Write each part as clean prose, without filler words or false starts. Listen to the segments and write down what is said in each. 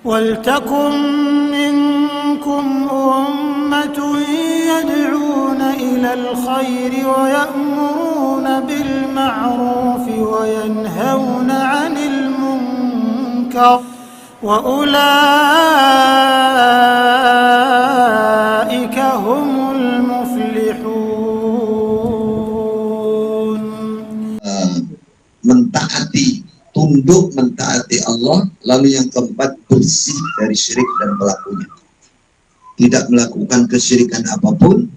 وَلْتَكُنْ مِنْكُمْ أُمَّةٌ يَدْعُونَ إِلَى الْخَيْرِ وَيَأْمُرُونَ بِالْمَعْرُوفِ وَيَنْهَوْنَ عَنِ الْمُنْكَرِ وَأُولَئِكَ هُمُ الْمُفْلِحُونَ. Mentaati, tunduk mentaati Allah. Lalu yang keempat, bersih dari syirik dan pelakunya, tidak melakukan kesyirikan apapun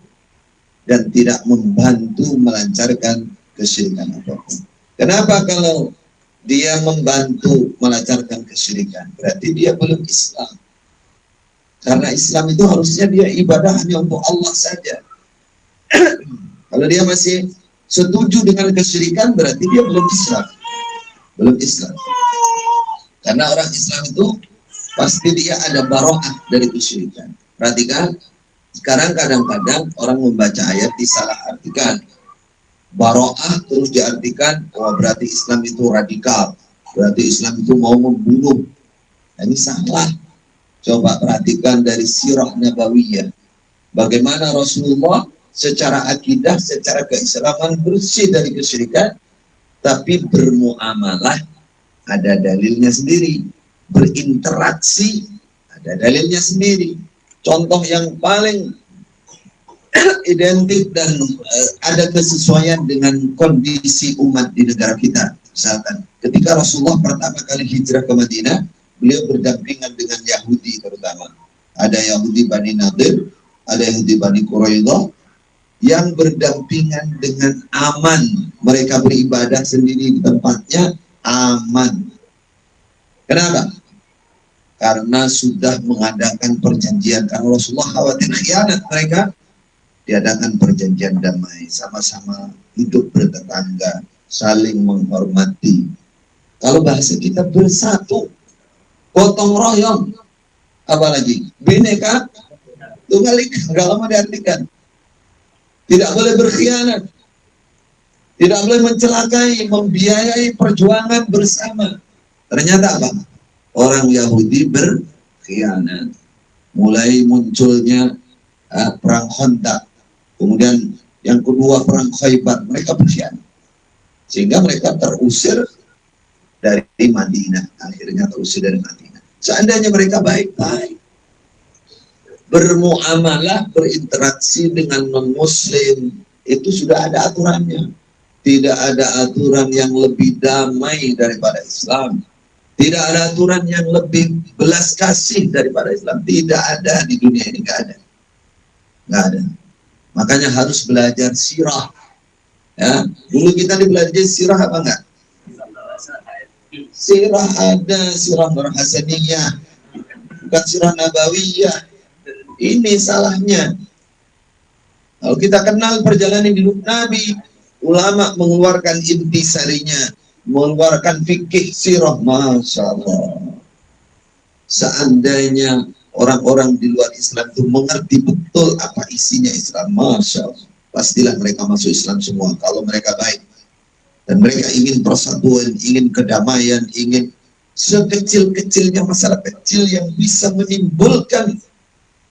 dan tidak membantu melancarkan kesyirikan apapun. Kenapa kalau dia membantu melancarkan kesyirikan? Berarti dia belum Islam. Karena Islam itu harusnya dia ibadah hanya untuk Allah saja. Kalau dia masih setuju dengan kesyirikan, berarti dia belum Islam. Belum Islam. Karena orang Islam itu pasti dia ada baro'ah dari kesyirikan. Perhatikan, sekarang kadang-kadang orang membaca ayat disalahartikan. Baro'ah terus diartikan, oh berarti Islam itu radikal, berarti Islam itu mau membunuh. Nah, ini salah. Coba perhatikan dari sirah nabawiyah, bagaimana Rasulullah secara akidah, secara keislaman bersih dari kesyirikan, tapi bermuamalah ada dalilnya sendiri, berinteraksi ada dalilnya sendiri. Contoh yang paling identik dan ada kesesuaian dengan kondisi umat di negara kita. Misalkan ketika Rasulullah pertama kali hijrah ke Madinah, beliau berdampingan dengan Yahudi terutama. Ada Yahudi Bani Nadir, ada Yahudi Bani Quraidah yang berdampingan dengan aman. Mereka beribadah sendiri di tempatnya aman. Kenapa? Karena sudah mengadakan perjanjian. Karena Rasulullah khawatir khianat mereka, diadakan perjanjian damai, sama-sama hidup bertetangga, saling menghormati. Kalau bahasa kita bersatu, gotong royong, apalagi bineka tunggal ika, nggak lama diartikan. Tidak boleh berkhianat, tidak boleh mencelakai, membiayai perjuangan bersama. Ternyata apa? Orang Yahudi berkhianat. Mulai munculnya perang Khandaq, kemudian yang kedua perang Khaybar, mereka berkhianat. Sehingga mereka terusir dari Madinah, akhirnya terusir dari Madinah. Seandainya mereka baik-baik, bermuamalah, berinteraksi dengan non-muslim, itu sudah ada aturannya. Tidak ada aturan yang lebih damai daripada Islam. Tidak ada aturan yang lebih belas kasih daripada Islam. Tidak ada di dunia ini, nggak ada. Nggak ada. Makanya harus belajar sirah. Ya, dulu kita belajar sirah apa enggak? Sirah ada, sirah Nur Hasaniyah, bukan sirah Nabawiyah. Ini salahnya. Kalau kita kenal perjalanan hidup Nabi, ulama mengeluarkan intisarinya, mengeluarkan fikih sirah, Masya Allah. Seandainya orang-orang di luar Islam itu mengerti betul apa isinya Islam, Masya Allah, pastilah mereka masuk Islam semua. Kalau mereka baik dan mereka ingin persatuan, ingin kedamaian, ingin sekecil-kecilnya masalah kecil yang bisa menimbulkan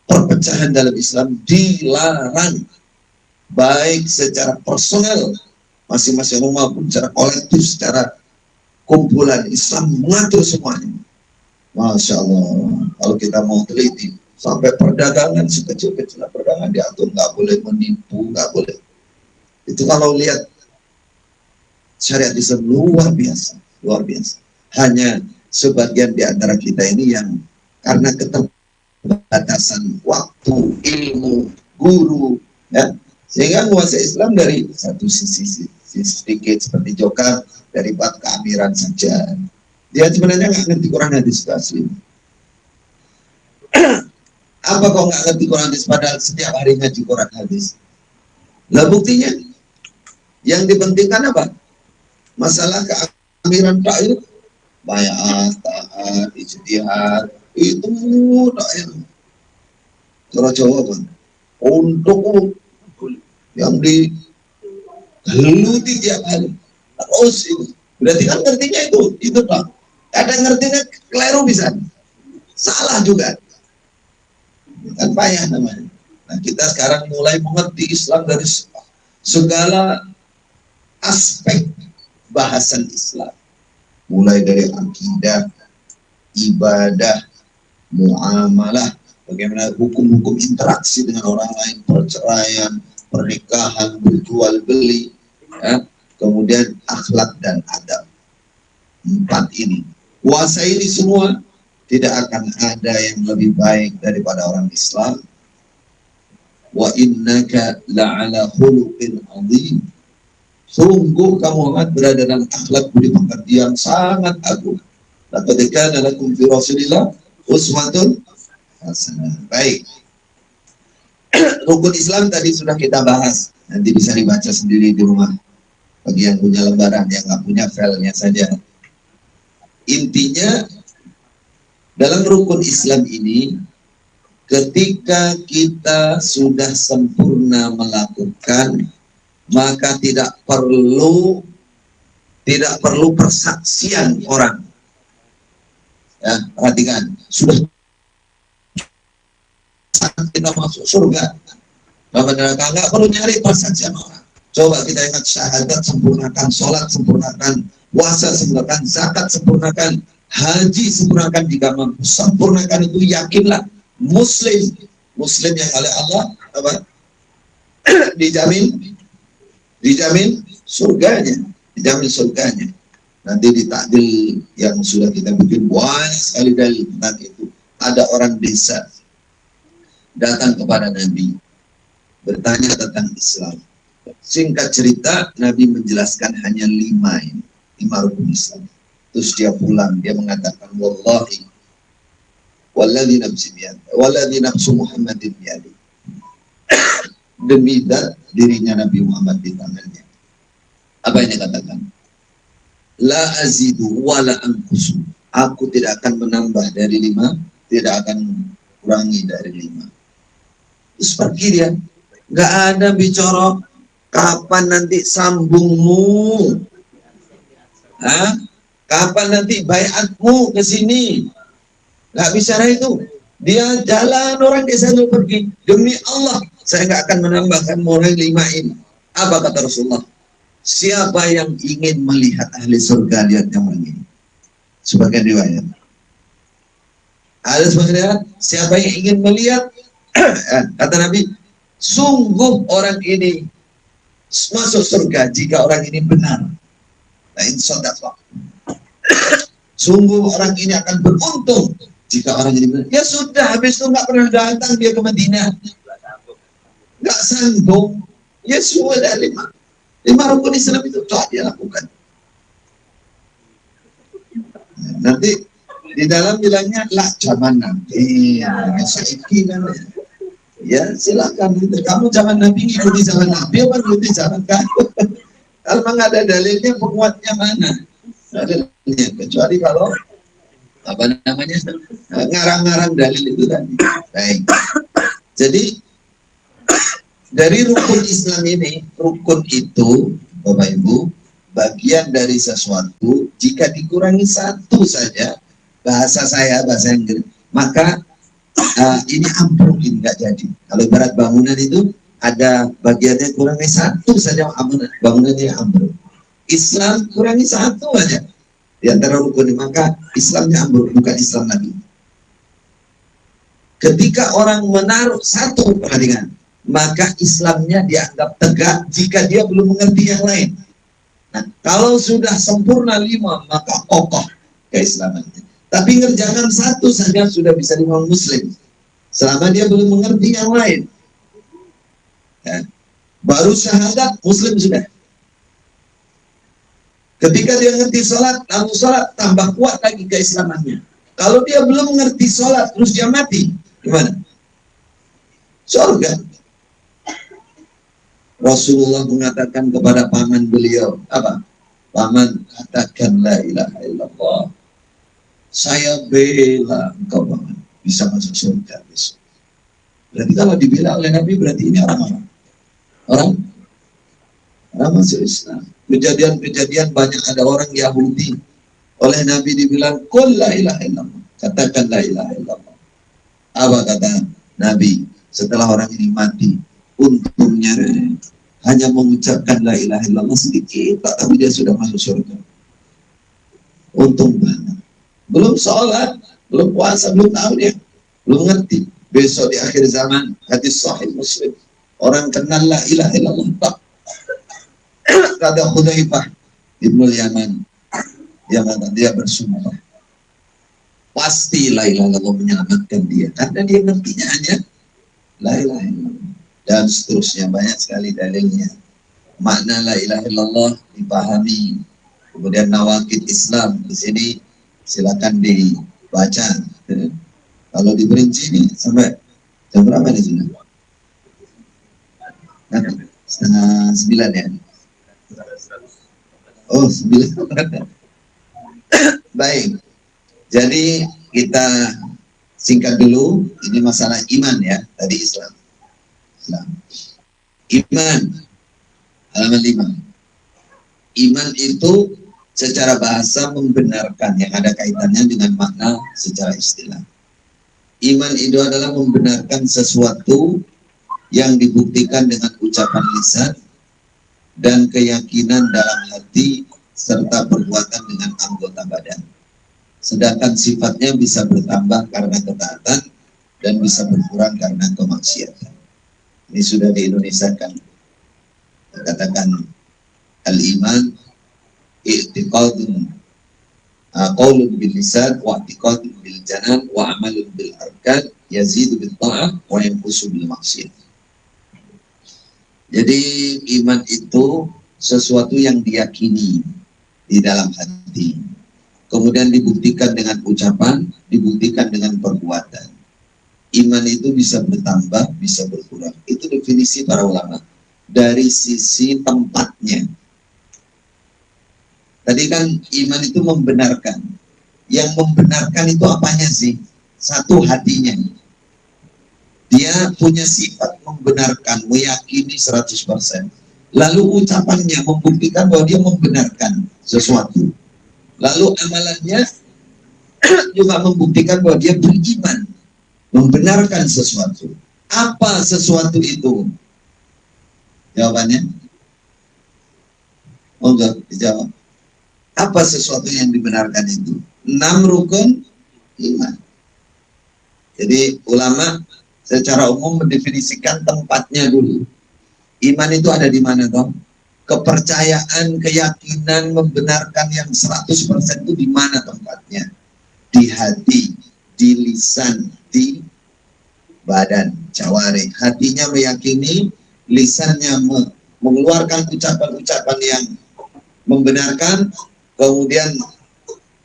perpecahan dalam Islam dilarang, baik secara personal masing-masing rumah pun secara kolektif, secara kumpulan. Islam mengatur semuanya. Masya Allah. Kalau kita mau teliti, sampai perdagangan sekecil-kecil perdagangan diatur, nggak boleh menipu, nggak boleh. Itu kalau lihat syariat Islam luar biasa, luar biasa. Hanya sebagian di antara kita ini yang karena keterbatasan waktu, ilmu, guru, ya, sehingga menguasai Islam dari satu sisi sedikit seperti Joka, dari bab keamiran saja. Dia sebenarnya nggak ngerti Quran hadis asli. Apa kok nggak ngerti Quran hadis padahal setiap hari ngaji Quran hadis? Lah buktinya, yang dipentingkan apa? Masalah keamiran tak itu, bayat, taat, ijtihad, itu mudah ya. Cara Jawa kan, untuk yang digeluti tiap hari terus itu berarti kan ngertinya itu Pak. Kadang ngertinya keliru bisa, juga. Kan payah namanya. Nah, kita sekarang mulai mengerti Islam dari segala aspek bahasan Islam. Mulai dari akidah, ibadah, muamalah, bagaimana hukum-hukum interaksi dengan orang lain, perceraian, pernikahan, berjual beli, ya. Kemudian akhlak dan adab. 4 ini. Kuasa ini semua, tidak akan ada yang lebih baik daripada orang Islam. Wa innaka la'ala khuluqin 'azim. Sungguh kamu Muhammad berada dalam akhlak budi pekerti yang sangat agung. Laqad kana lakum fi Rasulillah uswatun hasanah. Baik. Rukun Islam tadi sudah kita bahas. Nanti bisa dibaca sendiri di rumah. Bagi yang punya lembaran, yang nggak punya filenya saja. Intinya dalam rukun Islam ini, ketika kita sudah sempurna melakukan, maka tidak perlu persaksian orang. Ya, perhatikan, sudah kita masuk surga, nggak perlu nyari persaksian orang. Coba kita ingat syahadat, sempurnakan sholat, sempurnakan puasa, sempurnakan zakat, sempurnakan haji, sempurnakan jika mampu. Sempurnakan itu, yakinlah muslim yang oleh Allah apa? dijamin surganya, Nanti di takdil yang sudah kita bikin banyak sekali dalil tentang itu. Ada orang desa datang kepada Nabi bertanya tentang Islam. Singkat cerita, Nabi menjelaskan hanya 5 rukun Islam. Terus dia pulang, dia mengatakan, wallahi walladzi nafsu Muhammadin biyadi. Demi zat dirinya Nabi Muhammad di tangannya. Apa yang dia katakan? La azidu wa la anqusu. Aku tidak akan menambah dari 5, tidak akan kurangi dari 5. Terus pergi dia. Nggak ada bicara kapan nanti sambungmu, kapan nanti baiatmu ke sini. Nggak bicara itu. Dia jalan, orang desa itu pergi. Demi Allah, saya nggak akan menambahkan orang 5 ini. Apa kata Rasulullah? Siapa yang ingin melihat ahli surga, lihatnya orang ini. Sebagian riwayat. Ada sebagian riwayat, siapa yang ingin melihat, kata Nabi, sungguh orang ini masuk surga jika orang ini benar. Nah, insyaAllah. Sungguh orang ini akan beruntung jika orang ini benar. Ya sudah, habis itu nggak pernah datang dia ke Madinah. Nggak sanggup. Ya sudah 5 rukun Islam itu telah dia lakukan. Nanti di dalam bilangnya lah zaman Nabi, saiki kan. Ya silakan, kamu zaman Nabi ikuti zaman Nabi apa ikuti zaman kamu? Kalau memang ada dalilnya, penguatnya mana? Ada dalilnya, kecuali kalau apa namanya ngarang-ngarang dalil itu tadi. Baik. Jadi dari rukun Islam ini, rukun itu Bapak Ibu bagian dari sesuatu. Jika dikurangi 1 saja, bahasa Inggris, maka ini ambruk, ini nggak jadi. Kalau ibarat bangunan itu ada bagiannya kurangi 1 saja, bangunannya ambruk. Islam kurangi 1 aja di antara rukun ini, maka Islamnya ambruk, bukan Islam lagi. Ketika orang menaruh 1 perhatikan, maka Islamnya dianggap tegak jika dia belum mengerti yang lain. Nah, kalau sudah sempurna 5, maka kokoh keislamannya. Tapi ngerjakan 1 saja sudah bisa dibilang muslim, selama dia belum mengerti yang lain. Ya. Baru syahadat, muslim sudah. Ketika dia ngerti sholat, lalu sholat, tambah kuat lagi keislamannya. Kalau dia belum mengerti sholat, terus dia mati, gimana? Surga. Rasulullah mengatakan kepada paman beliau, apa? Paman, katakan la ilaha illallah. Saya bela engkau paman, bisa masuk surga besok. Berarti kalau dibela oleh Nabi, berarti ini orang masuk Islam. Kejadian banyak, ada orang Yahudi oleh Nabi dibilang, qul la ilaha illallah, katakan la ilaha illallah. Apa kata Nabi setelah orang ini mati? Untungnya hanya mengucapkan la ilaha illallah sedikit, tapi dia sudah masuk surga. Untung banget. Belum sholat, belum puasa, belum tahu dia, belum ngerti. Besok di akhir zaman, hadis sahih Muslim, orang kenal la ilaha illallah tak. Kata Hudzaifah Ibnu Yaman, dia bersumpah, pasti la ilaha illallah menyelamatkan dia, karena dia ngertinya hanya la ilaha illallah. Dan seterusnya, banyak sekali dalilnya. Makna la ilaha illallah dipahami. Kemudian nawaqid Islam di sini silakan dibaca. Kalau diperinci ini sampai jam berapa di sini? 8:30 ya. Oh, 9. Baik. Jadi kita singkat dulu, ini masalah iman ya, tadi Islam. Iman, halaman 5. Iman itu secara bahasa membenarkan, yang ada kaitannya dengan makna secara istilah. Iman itu adalah membenarkan sesuatu yang dibuktikan dengan ucapan lisan dan keyakinan dalam hati serta perbuatan dengan anggota badan. Sedangkan sifatnya bisa bertambah karena ketaatan dan bisa berkurang karena kemaksiatan. Ini sudah di-Indonesiakan. Katakan al-iman i'tiqadun qaulun bil lisan wa i'tiqadun bil janan wa amalun bil arkan yazidu bil ta'ah wa yanqusu bil maksiyah. Jadi iman itu sesuatu yang diyakini di dalam hati, kemudian dibuktikan dengan ucapan, dibuktikan dengan perbuatan. Iman itu bisa bertambah, bisa berkurang. Itu definisi para ulama. Dari sisi tempatnya. Tadi kan iman itu membenarkan. Yang membenarkan itu apanya sih? Satu, hatinya. Dia punya sifat membenarkan, meyakini 100%. Lalu ucapannya membuktikan bahwa dia membenarkan sesuatu. Lalu amalannya juga membuktikan bahwa dia beriman, membenarkan sesuatu. Apa sesuatu itu? Jawabannya? Oh enggak, dijawab. Apa sesuatu yang dibenarkan itu? 6 rukun iman. Jadi ulama secara umum mendefinisikan tempatnya dulu. Iman itu ada di mana toh? Kepercayaan, keyakinan, membenarkan yang 100% itu di mana tempatnya? Di hati, di lisan, di badan, jawari. Hatinya meyakini, lisannya mengeluarkan ucapan-ucapan yang membenarkan, kemudian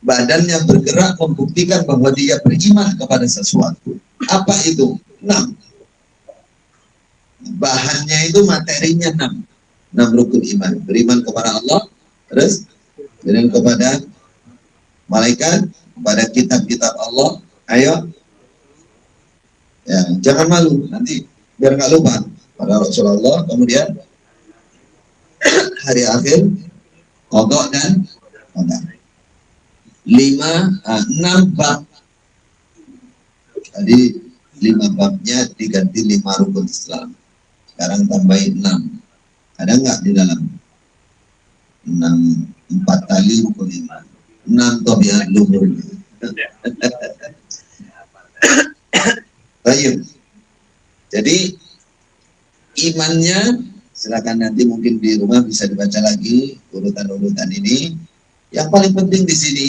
badannya bergerak membuktikan bahwa dia beriman kepada sesuatu. Apa itu? 6. Bahannya itu, materinya 6. 6 rukun iman. Beriman kepada Allah, terus beriman kepada malaikat, kepada kitab-kitab Allah. Ayo, ya, jangan malu, nanti biar nggak lupa pada Rasulullah. Kemudian hari akhir, qada dan qadar. 6 bab. Tadi 5 babnya diganti 5 rukun Islam. Sekarang tambahin 6. Ada nggak di dalam? 4 tali rukun iman. 6 tabiat luhur. Baik. Jadi imannya, silakan nanti mungkin di rumah bisa dibaca lagi urutan-urutan ini. Yang paling penting di sini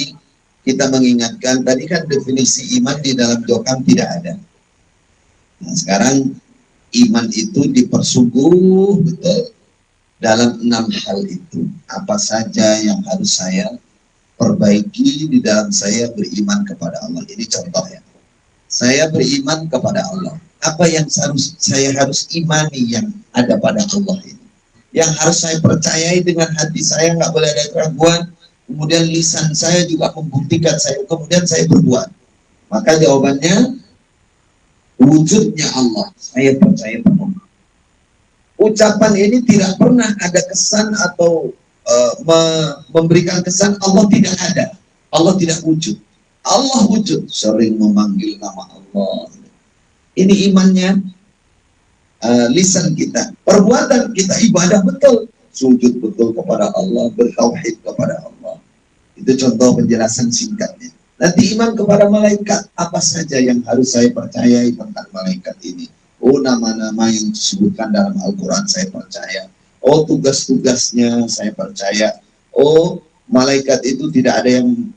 kita mengingatkan, tadi kan definisi iman di dalam dokam tidak ada. Nah, sekarang iman itu dipersungguh betul dalam 6 hal itu. Apa saja yang harus saya perbaiki di dalam saya beriman kepada Allah. Ini contoh ya. Saya beriman kepada Allah. Apa yang saya harus imani yang ada pada Allah ini? Yang harus saya percayai dengan hati saya, nggak boleh ada keraguan. Kemudian lisan saya juga membuktikan saya. Kemudian saya berbuat. Maka jawabannya, wujudnya Allah. Saya percaya penuh. Ucapan ini tidak pernah ada kesan atau memberikan kesan Allah tidak ada. Allah tidak wujud. Allah wujud, sering memanggil nama Allah. Ini imannya lisan kita. Perbuatan kita ibadah betul. Sujud betul kepada Allah, bertauhid kepada Allah. Itu contoh penjelasan singkatnya. Nanti iman kepada malaikat, apa saja yang harus saya percayai tentang malaikat ini? Oh, nama-nama yang disebutkan dalam Al-Quran saya percaya. Oh, tugas-tugasnya saya percaya. Oh, malaikat itu tidak ada yang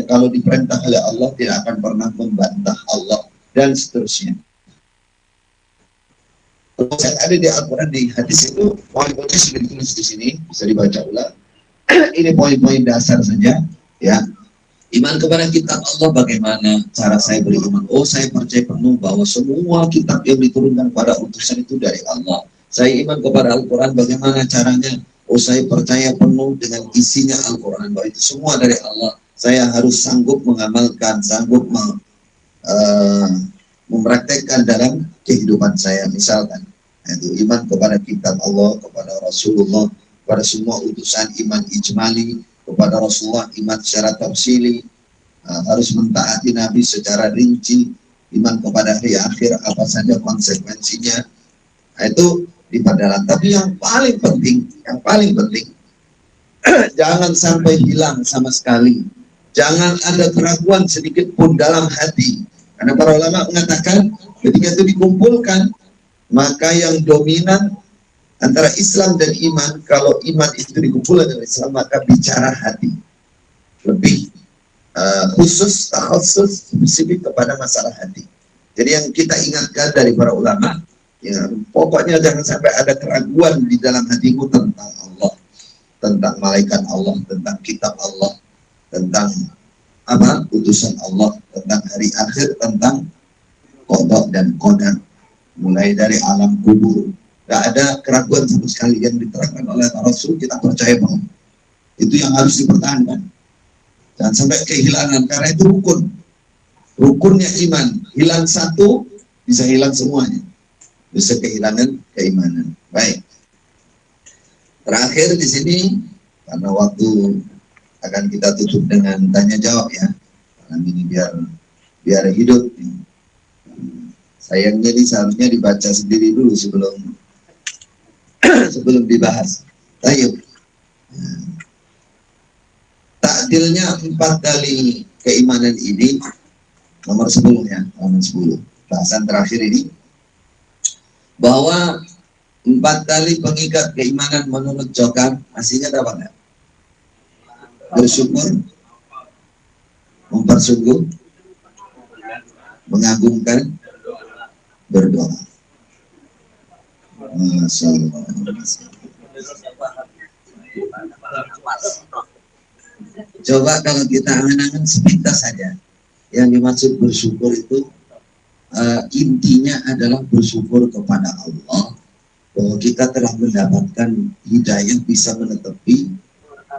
kalau diperintah oleh Allah tidak akan pernah membantah Allah dan seterusnya. Kalau saya ada di Al-Quran, di hadis itu poin-poinnya sudah ditulis di sini, bisa dibaca ulang. Ini poin-poin dasar saja, ya. Iman kepada kitab Allah, bagaimana cara saya beriman? Oh, saya percaya penuh bahwa semua kitab yang diturunkan pada utusan itu dari Allah. Saya iman kepada Al-Quran, bagaimana caranya? Oh, saya percaya penuh dengan isinya Al-Quran, bahwa itu semua dari Allah. Saya harus sanggup mengamalkan, sanggup mempraktekkan dalam kehidupan saya. Misalkan, itu iman kepada kitab Allah, kepada Rasulullah, kepada semua utusan, iman ijmali, kepada Rasulullah iman secara tafsili, harus mentaati Nabi secara rinci, iman kepada hari akhir, apa saja konsekuensinya. Itu di padaran. Tapi yang paling penting jangan sampai hilang sama sekali. Jangan ada keraguan sedikit pun dalam hati. Karena para ulama mengatakan ketika itu dikumpulkan, maka yang dominan antara Islam dan iman, kalau iman itu dikumpulkan dengan Islam, maka bicara hati. Lebih khusus, takhusus, spesifik kepada masalah hati. Jadi yang kita ingatkan dari para ulama, ya, pokoknya jangan sampai ada keraguan di dalam hatimu tentang Allah, tentang malaikat Allah, tentang kitab Allah, tentang utusan Allah, tentang hari akhir, tentang qada dan qadar, mulai dari alam kubur. Gak ada keraguan sama sekali yang diterangkan oleh Rasul, kita percaya bahwa itu yang harus dipertahankan. Jangan sampai kehilangan, karena itu rukun. Rukunnya iman, hilang satu bisa hilang semuanya, bisa kehilangan keimanan. Baik. Terakhir di sini, karena waktu akan kita tutup dengan tanya jawab ya. Karena ini biar hidup. Sayangnya ini seharusnya dibaca sendiri dulu sebelum dibahas. Ayo. Takdilnya 4 kali keimanan ini nomor 10 ya, nomor 10. Bahasan terakhir ini bahwa 4 kali pengikat keimanan menurut Jokar, aslinya apa enggak? Bersyukur, mempersungguh, mengagungkan, berdoa. Coba kalau kita angan-angan sepintas saja, yang dimaksud bersyukur itu intinya adalah bersyukur kepada Allah bahwa kita telah mendapatkan hidayah bisa menetepi.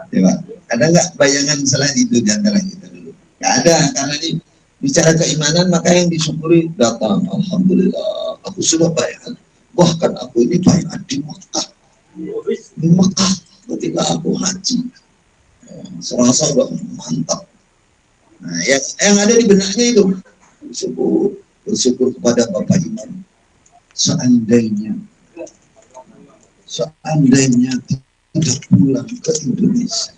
Ya, ada nggak bayangan selain itu di antara kita dulu? Nggak ada, karena ini bicara keimanan, maka yang disyukuri datang. Alhamdulillah, aku sudah bayar. Bahkan aku ini bayar di Mekah. Di Mekah ketika aku haji, serasa udah mantap. Nah, yang ada di benaknya itu bersyukur kepada Bapak Imam. Seandainya tidak pulang ke Indonesia,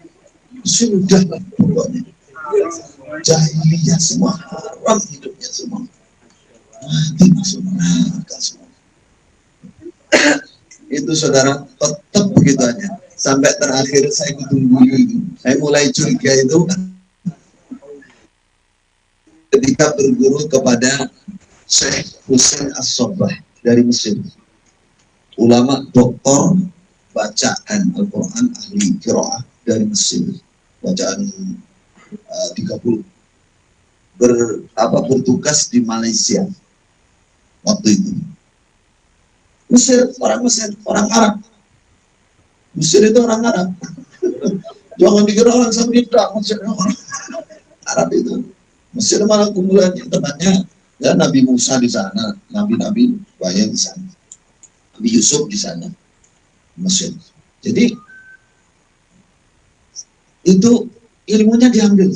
sudahlah pokoknya. Jahiliyah semua, haram hidupnya semua, mati masuk neraka semua. Itu saudara, tetap begitu aja. Sampai terakhir saya ketemu, saya mulai curiga itu ketika berguru kepada Syekh Husain As-Sabbah dari Mesir, ulama doktor bacaan Al-Quran, ahli qiraah dari Mesir, bacaan 30, bertugas di Malaysia waktu itu. Mesir, orang Arab. Mesir itu orang Arab. Jangan dikira orang Samudra, Mesir orang Arab itu. Mesir malah kumpulannya temannya, ya Nabi Musa di sana, nabi-nabi banyak di sana, Nabi Yusuf di sana, Mesir. Jadi itu ilmunya diambil.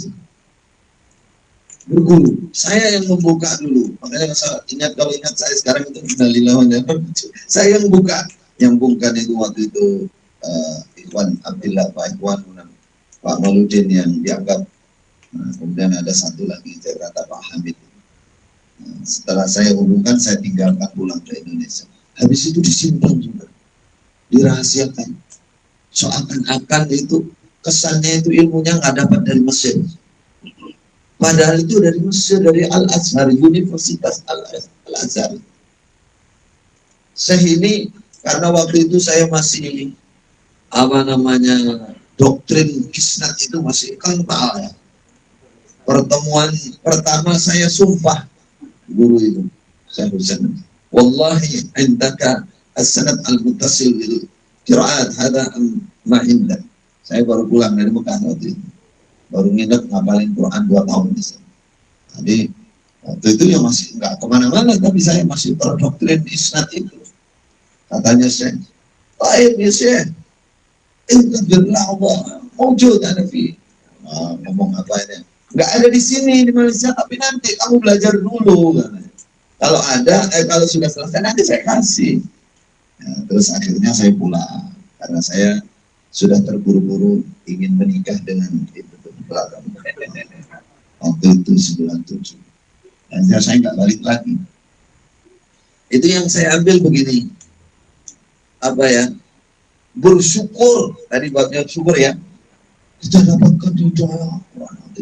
berguru. Saya yang membuka dulu. Makanya saya kalau ingat saya sekarang itu saya yang buka. Yang bungkan itu waktu itu Ikhwan Abdillah, Pak Ikhwan, Pak Maludin yang dianggap. Kemudian ada satu lagi, saya kata Pak Hamid. Setelah saya hubungkan, saya tinggalkan pulang ke Indonesia. Habis itu disimpan juga, dirahasiakan. Seakan-akan itu kesannya itu ilmunya nggak dapat dari Mesir. Padahal itu dari Mesir, dari Al-Azhar, Universitas Al-Azhar. Saya ini karena waktu itu saya masih doktrin isnad itu masih kental ya. Pertemuan pertama saya sumpah guru itu, saya Husain, wallahi indaka as-sanad al-muttasil bil qiraat hada ma indak. Saya baru pulang dari Mekah waktu itu. Baru nginep ngapalin Quran 2 tahun di sana. Jadi waktu itu ya masih nggak kemana-mana, tapi saya masih terdoktrin isnad itu. Katanya saya, baik ya saya, Alhamdulillah wujud ada fi. Ngomong apa ini? Nggak ada di sini di Malaysia, tapi nanti kamu belajar dulu. Kalau ada, kalau sudah selesai nanti saya kasih. Ya, terus akhirnya saya pulang karena saya sudah terburu-buru ingin menikah dengan itu belakang. Waktu itu 97. Dan saya nggak balik lagi. Itu yang saya ambil begini. Apa ya? Bersyukur. Tadi babnya syukur ya. Kita dapatkan di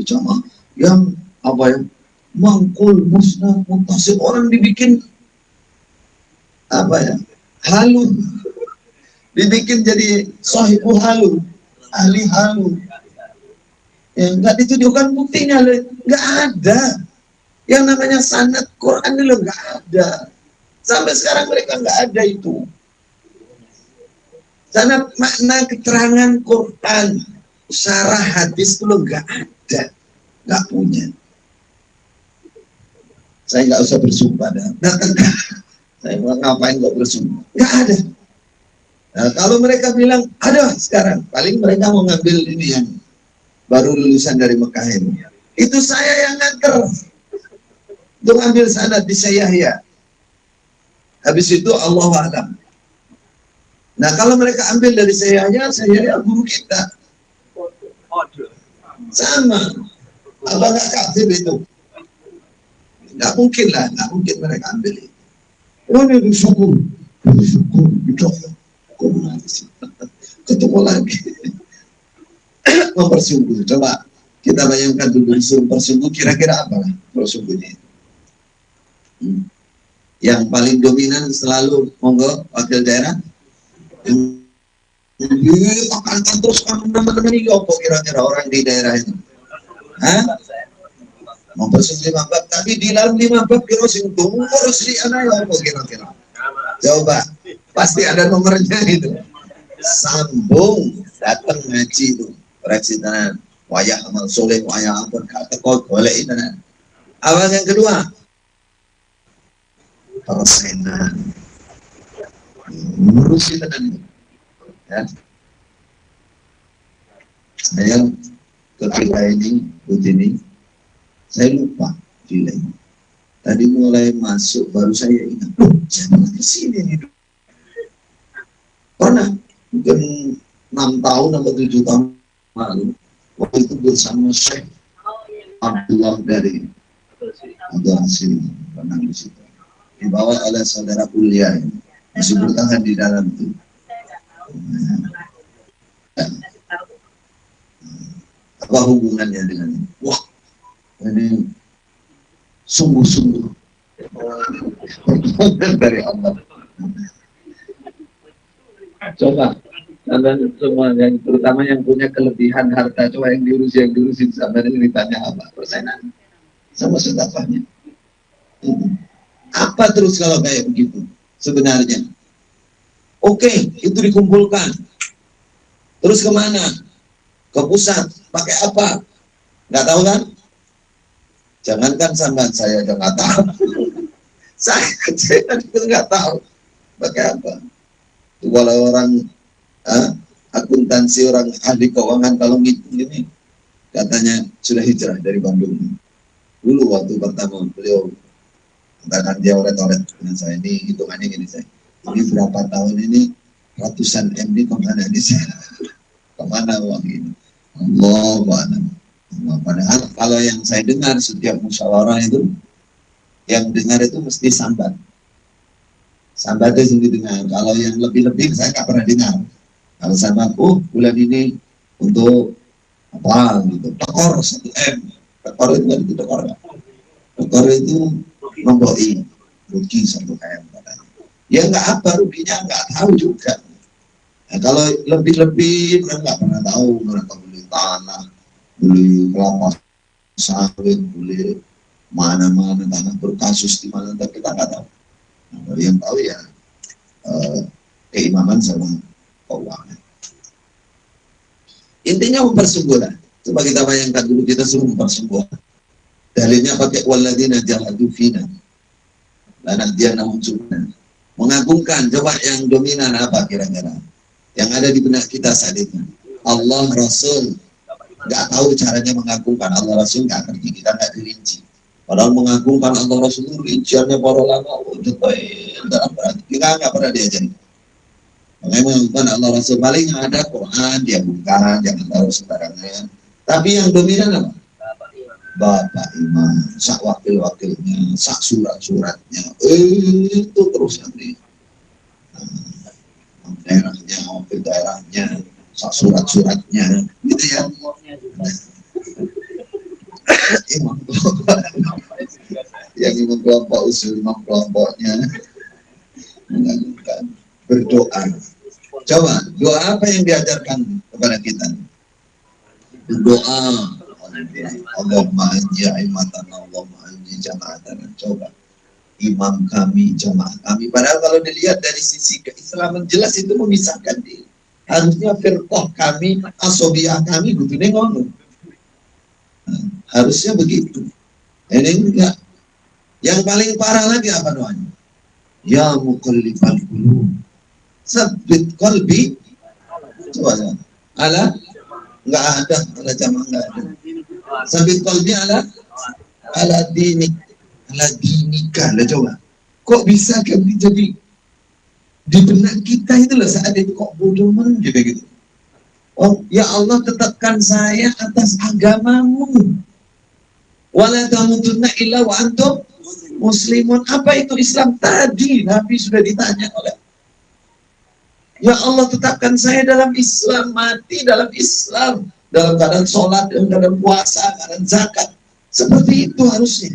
jamaah yang apa ya? Mangkul, musnah, muntasib. Orang dibikin apa ya? Halu. Dibikin jadi sahibu halu. Ahli halu. Ya, nggak ditunjukkan buktinya, nggak ada. Yang namanya sanad Quran itu nggak ada. Sampai sekarang mereka nggak ada itu. Sanad makna keterangan Quran, syarah hadis itu nggak ada, nggak punya. Saya nggak usah bersumpah dah. Saya mau ngapain kok bersumpah? Nggak ada. Nah, kalau mereka bilang ada sekarang, paling mereka mau ngambil ini yang baru lulusan dari Mekah ini. Itu saya yang nganter untuk ambil sanad di Yahya. Habis itu Allah a'lam. Nah kalau mereka ambil dari Yahya guru kita. Sama. Apa nggak kafir itu? Nggak mungkin lah, nggak mungkin mereka ambil itu. Oh ini bersyukur, gitu. Ketemu lagi. Mempersungguh. Coba kita bayangkan dulu disuruh bersungguh, kira-kira apa lah bersungguhnya? Yang paling dominan selalu monggo wakil daerah. Akan terus teman-teman ini apa kira-kira orang di daerah itu? Hah? Mempersungguh 5 bab, tapi di dalam 5 bab kira sing harus di anak apa kira-kira? Coba, pasti ada nomornya itu. Sambung datang ngaji itu. Persidangan wayah amal soleh, wayah ampun kata kau boleh itu. Apa yang kedua? Persenan, ngurusin itu. Ya. Saya ketika ini, begini, saya lupa gila ini. Tadi mulai masuk baru saya ingat, jangan ke sini nih. Pernah mungkin 6 tahun atau 7 tahun lalu, waktu itu bersama Syekh Abdullah dari Abdul Hasil, pernah di situ. Dibawa oleh saudara kuliah yang masih bertahan di dalam itu. Apa hubungannya dengan ini? Wah, ini sungguh-sungguh pertolongan dari Allah. Coba dan semua yang terutama yang punya kelebihan harta, coba yang diurusin sama ini ditanya apa persenan sama sedekahnya. Apa terus kalau kayak begitu sebenarnya? Oke, itu dikumpulkan. Terus kemana? Ke pusat. Pakai apa? Nggak tahu kan? Jangankan sampean, saya aja nggak tahu. saya nggak tahu. Pakai apa? Kalau orang akuntansi, orang ahli keuangan kalau ngitung ini katanya sudah hijrah dari Bandung. Dulu waktu pertama beliau katakan dia oret-oret dengan saya, ini hitungannya gini saya, ini berapa tahun ini ratusan M ini kemana ini saya? Kemana uang ini? Allah. Padahal kalau yang saya dengar setiap musyawarah itu, yang dengar itu mesti sambat. Sambat itu dengar. Kalau yang lebih-lebih saya nggak pernah dengar. Kalau sambat, bulan ini untuk apa gitu, tekor 1 M. Tekor itu kan itu tekor. Tekor itu memboi rugi 1 M. Ya nggak apa ruginya, nggak tahu juga. Nah, kalau lebih-lebih mereka nggak pernah tahu, mereka beli tanah, beli kelapa sawit, beli mana-mana tanah berkasus di mana, tapi kita nggak tahu. Nah, yang tahu ya keimaman sama keuangan. Intinya mempersungguhlah. Coba kita bayangkan dulu, kita suruh mempersungguh. Dalilnya pakai walladzina jahadu fina lanahdiyanahum subulana. Mengagungkan, coba yang dominan apa kira-kira? Yang ada di benak kita saat itu. Allah Rasul nggak tahu caranya mengagungkan Allah Rasul, nggak ngerti, kita nggak dirinci. Padahal mengagungkan Allah Rasul itu rinciannya para ulama dalam berarti kita nggak pernah diajari. Makanya mengagungkan Allah Rasul paling ada Quran diagungkan, jangan taruh sembarangan. Tapi yang dominan apa? Bapak Imam, sak wakil-wakilnya, sak surat-suratnya, itu terus nanti. Daerahnya, wakil daerahnya, sak surat-suratnya, gitu ya. Imam kelompok, yang imam kelompok usul, imam kelompoknya mengagungkan, berdoa. Coba, doa apa yang diajarkan kepada kita? Berdoa. Allahumma anji aimatan, Allahumma anji jama'atan. Coba, imam kami, jamaah kami. Padahal kalau dilihat dari sisi keislaman jelas itu memisahkan diri. Harusnya firqah kami, asobiyah kami, gudune ngono. Harusnya begitu. Ini enggak. Yang paling parah lagi apa doanya? Ya muqallibal qulub, tsabbit qalbi. Coba ya. Ala enggak ada, ala jamaah enggak ada. Tsabbit qalbi ala dinik. Ala dinika. Lah coba. Kok bisa kami jadi di benak kita itu loh saat itu kok bodoh gitu. Oh ya Allah, tetapkan saya atas agamamu. Wala tamutunna illa wa antum muslimun. Apa itu Islam? Tadi Nabi sudah ditanya oleh ya Allah, tetapkan saya dalam Islam, mati dalam Islam, dalam keadaan sholat, dalam keadaan puasa, keadaan zakat. Seperti itu harusnya.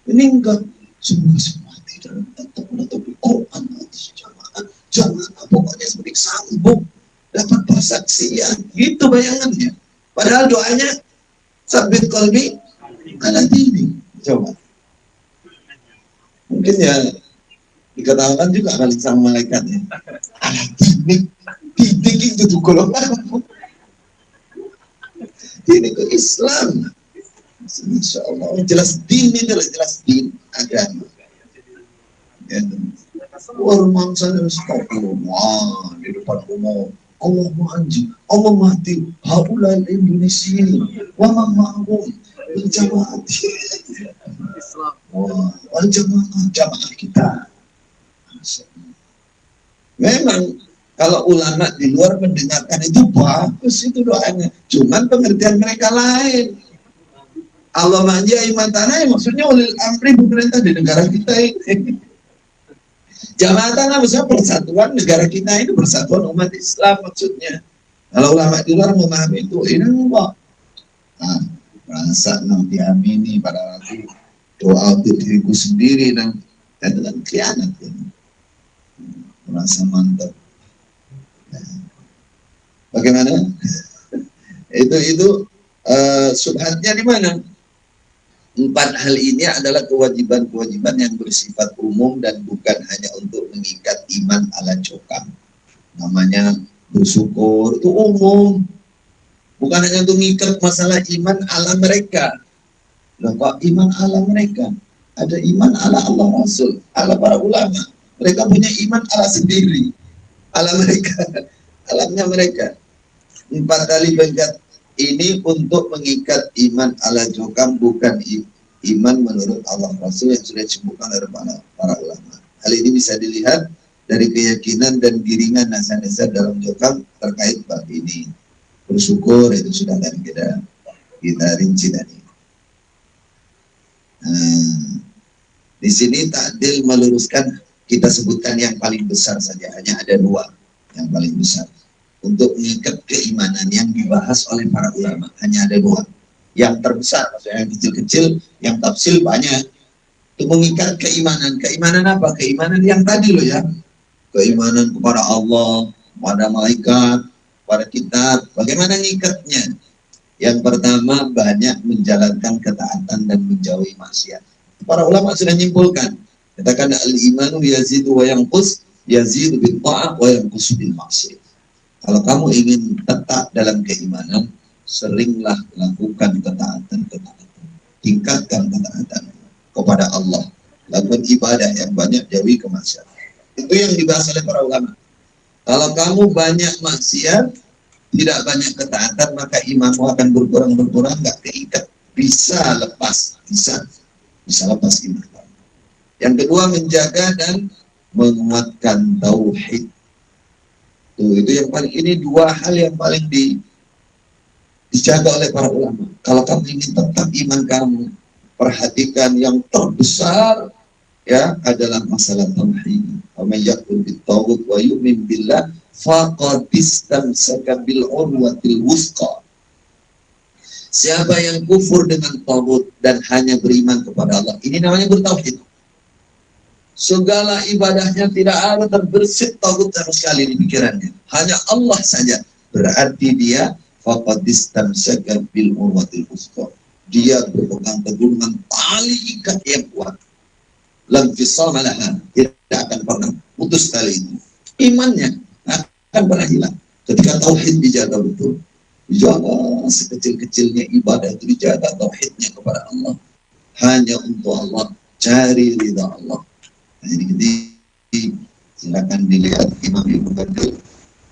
Ini enggak, semua mati dalam tapi Quran, jamaah pokoknya seperti sambung dapat persaksian, gitu bayangannya. Padahal doanya sabit qalbi ala dini. Coba, mungkin ya dikatakan juga kali sama malaikatnya, ala dini, didik itu tuh golongan ini ke Islam. Insya Allah jelas din itu, jelas din agama. Ya, orang saya astagfirullah di depan umum, Allah anji, Allah mati, haulal Indonesia, wa ma'hum berjamaah, wah jamaah kita. Memang kalau ulama di luar mendengarkan itu bagus itu doanya, cuman pengertian mereka lain. Allah manja iman tanah, maksudnya ulil amri pemerintah di negara kita ini. Jamaah tanah maksudnya persatuan negara kita ini, persatuan umat Islam maksudnya. Kalau ulama di luar memahami itu, ini apa? Nah, merasa diamini pada nanti doa untuk diriku sendiri dan dengan khianat ya. Merasa mantap. Nah, bagaimana? itu subhatnya di mana? 4 hal ini adalah kewajiban-kewajiban yang bersifat umum dan bukan hanya untuk mengikat iman ala cokam. Namanya bersyukur itu umum, bukan hanya untuk mengikat masalah iman ala mereka. Loh, kok iman ala mereka? Ada iman ala Allah Rasul, ala para ulama. Mereka punya iman ala sendiri, ala mereka, alamnya mereka. 4 kali bengkat ini untuk mengikat iman ala jokam, bukan iman menurut Allah Rasul yang sudah disebutkan oleh para ulama. Hal ini bisa dilihat dari keyakinan dan giringan nasihat-nasihat dalam jokam terkait bab ini. Bersyukur itu sudah tadi kita rinci tadi. Di sini ta'dil meluruskan, kita sebutkan yang paling besar saja, hanya ada dua yang paling besar. Untuk mengikat keimanan yang dibahas oleh para ulama, hanya ada dua. Yang terbesar, maksudnya yang kecil-kecil, yang tafsil banyak. Untuk mengikat keimanan. Keimanan apa? Keimanan yang tadi loh ya. Keimanan kepada Allah, kepada malaikat, kepada kitab. Bagaimana ngikatnya? Yang pertama, banyak menjalankan ketaatan dan menjauhi maksiat. Para ulama sudah menyimpulkan, katakan al-imanu yazidu wa yanqus, yazidu bil ta'ah wa yanqus bil maksiat. Kalau kamu ingin tetap dalam keimanan, seringlah lakukan ketaatan. Tingkatkan ketaatan kepada Allah. Lakukan ibadah yang banyak, jauhi kemaksiatan. Itu yang dibahas oleh para ulama. Kalau kamu banyak maksiat, tidak banyak ketaatan, maka imanmu akan berkurang, nggak keikat. Bisa lepas, bisa lepas iman. Yang kedua, menjaga dan menguatkan tauhid. Itu yang paling, ini dua hal yang paling dijaga oleh para ulama. Kalau kamu ingin tetap iman kamu, perhatikan yang terbesar ya adalah masalah tauhid. Wa may yakfur bit-taghut wa yu'min billah faqad istamsaka bil urwatil wuthqa. Siapa yang kufur dengan taghut dan hanya beriman kepada Allah, ini namanya bertauhid. Segala ibadahnya tidak ada terbersit taghut sama sekali di pikirannya. Hanya Allah saja. Berarti dia faqad istamsaka bil urwatil wuthqa. Dia berpegang teguh dengan tali ikat yang kuat. Lam fisama laha, tidak akan pernah putus tali itu. Imannya akan pernah hilang. Ketika tauhid dijaga betul. Dijaga sekecil-kecilnya ibadah itu, dijaga tauhidnya kepada Allah. Hanya untuk Allah, cari ridha Allah. Jadi silakan dilihat Imam Ibnu Katsir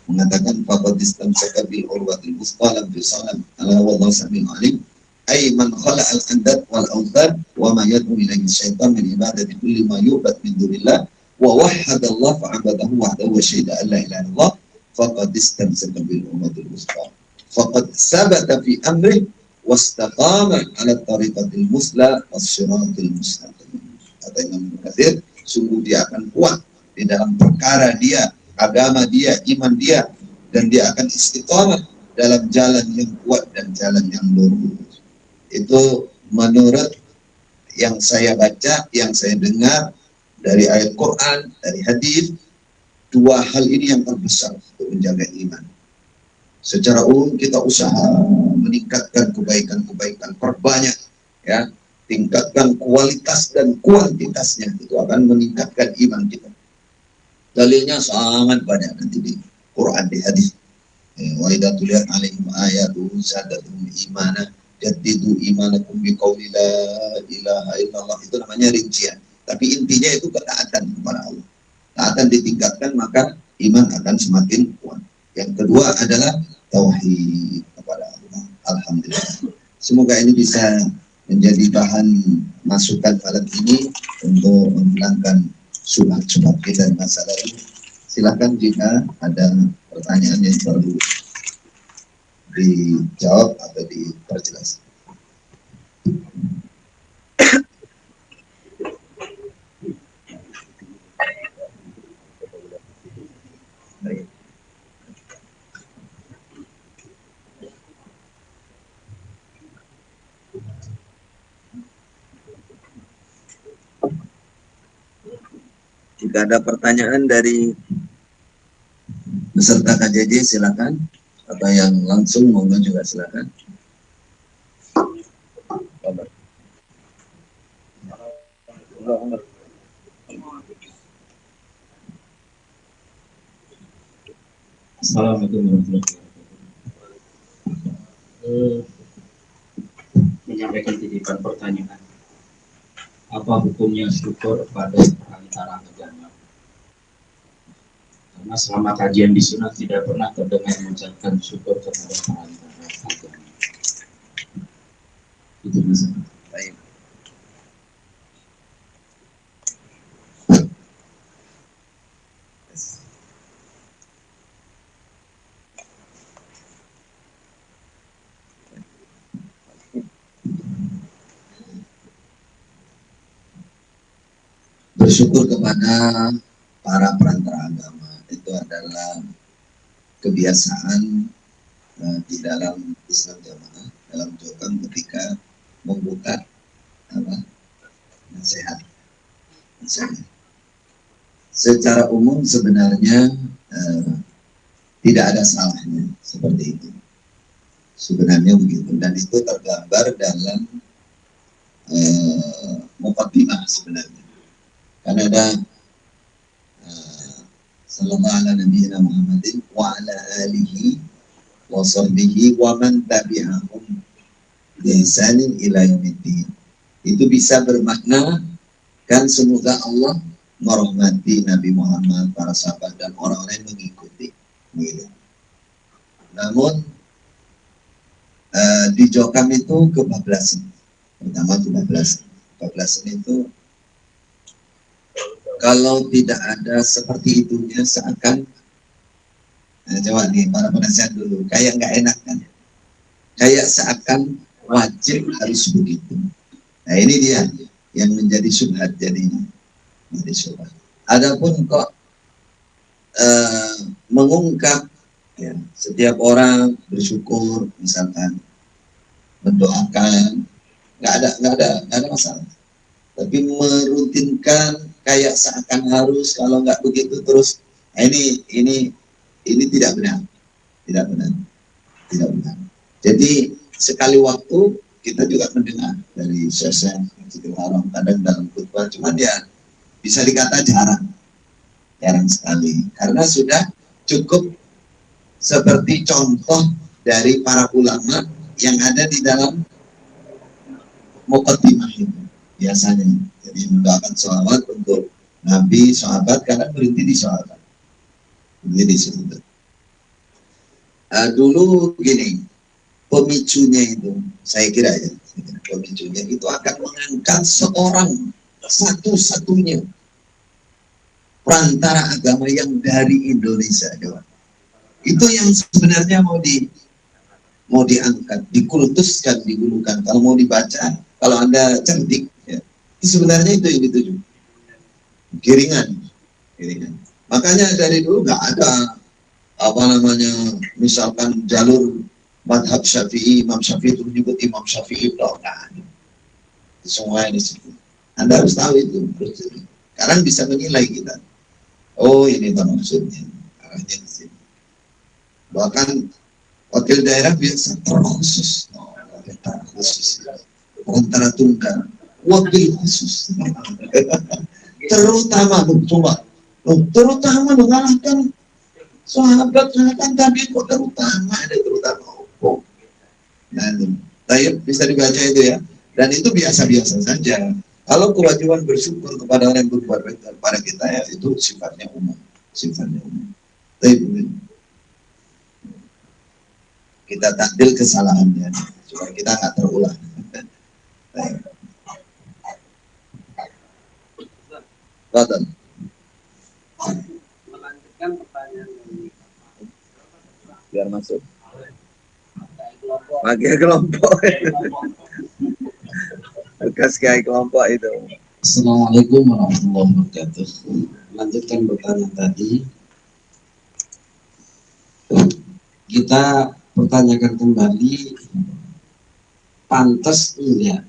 mengatakan faqad istamsaka bil urwatil wuthqa lam fisalam ala wallahu sami'un alim. Ay man khala al-andad wal awthad wa ma yad'u ilayhi syaitan min ibadati kulli ma yu'bad min dunillah wa wahhada Allah fa'abadahu wahdahu wa syahida an la ilaha illallah faqad istamsaka bil urwatil wuthqa faqad sabata fi amri wastaqama ala tariqatil musla was-siratil mustaqim. Kata Imam Ibnu Katsir, sungguh dia akan kuat di dalam perkara dia, agama dia, iman dia, dan dia akan istiqamah dalam jalan yang kuat dan jalan yang lurus. Itu menurut yang saya baca, yang saya dengar dari ayat Quran, dari hadis, dua hal ini yang terbesar untuk menjaga iman. Secara umum kita usaha meningkatkan kebaikan-kebaikan, perbanyak ya, tingkatkan kualitas dan kuantitasnya, itu akan meningkatkan iman kita. Dalilnya sangat banyak nanti di Quran, di hadis. Wa idza tuliyat alaihim ayatuhu zadatuhum imana jaddidu imanakum biqauli la ilaha illallah. Itu namanya rincian. Tapi intinya itu ketaatan kepada Allah. Taatan ditingkatkan, maka iman akan semakin kuat. Yang kedua adalah tauhid kepada Allah. Alhamdulillah. Semoga ini bisa menjadi bahan masukan pada ini untuk menghilangkan subhat-subhat kita di masa lalu. Silakan jika ada pertanyaan yang perlu dijawab atau diperjelas. Jika ada pertanyaan dari peserta KJJ silakan, atau yang langsung monggo juga silakan. Assalamualaikum warahmatullahi wabarakatuh. Menyampaikan titipan pertanyaan. Apa hukumnya syukur pada perantara agama? Karena selama kajian di sini tidak pernah terdengar mengucapkan syukur kepada perantara agama. Itu masalah. Baik. bersyukur kepada para perantara agama itu adalah kebiasaan di dalam Islam Jamaah, dalam program ketika membuka nasihat. Secara umum sebenarnya tidak ada salahnya seperti itu. Sebenarnya begitu, dan itu tergambar dalam muqaddimah sebenarnya. Karena ada sallallahu ala nabiyina Muhammadin wa ala alihi wa sahbihi wa man tabi'ahum bi ihsanin ila yaumiddin. Itu bisa bermakna kan semoga Allah merahmati Nabi Muhammad, para sahabat dan orang-orang yang mengikuti. Gitu. Namun di Jokam itu kebablasan. Pertama kebablasan itu kalau tidak ada seperti itunya seakan coba nih para penasihat dulu, kayak nggak enak kan, kayak seakan wajib harus begitu. Nah ini dia yang menjadi syubhat jadinya, menjadi syubhat. Adapun kok mengungkap ya, setiap orang bersyukur misalkan mendoakan, nggak ada masalah. Tapi merutinkan kayak seakan harus, kalau nggak begitu terus, nah ini tidak benar. Jadi sekali waktu kita juga mendengar dari Syekh Masjidil Haram kadang dalam khutbah, cuma dia bisa dikata jarang sekali, karena sudah cukup seperti contoh dari para ulama yang ada di dalam muqaddimah itu biasanya. Jadi mendoakan sholawat untuk Nabi, sahabat, kadang berhenti di sahabat. Jadi disebut. Dulu gini, pemicunya itu, saya kira pemicunya itu akan mengangkat seorang satu-satunya perantara agama yang dari Indonesia, coba. Itu yang sebenarnya mau diangkat, dikultuskan, digulukan. Kalau mau dibaca, kalau Anda cerdik, ya, sebenarnya itu yang dituju. Giringan. Makanya dari dulu nggak ada misalkan jalur madhab Syafi'i, Imam Syafi'i itu menyebut Imam Syafi'i, nggak ada. Semua di situ. Anda harus tahu itu. Sekarang bisa menilai kita. Oh ini maksudnya, arahnya di sini. Bahkan wakil daerah biasa terkhusus, antara tunggal, wakil khusus, terutama mengalahkan sahabat, mengalahkan Nabi, kok terutama. Nah, bisa dibaca itu ya, dan itu biasa-biasa saja. Kalau kewajiban bersyukur kepada orang yang berbuat baik kepada kita, ya itu sifatnya umum. Kita takdil kesalahannya supaya kita nggak terulang. Betul. Melanjutkan pertanyaan ini. Biar masuk. Pakai kelompok. Bekas kayak kelompok itu. Assalamualaikum warahmatullahi wabarakatuh. Melanjutkan pertanyaan tadi. Kita pertanyakan kembali, pantas enggak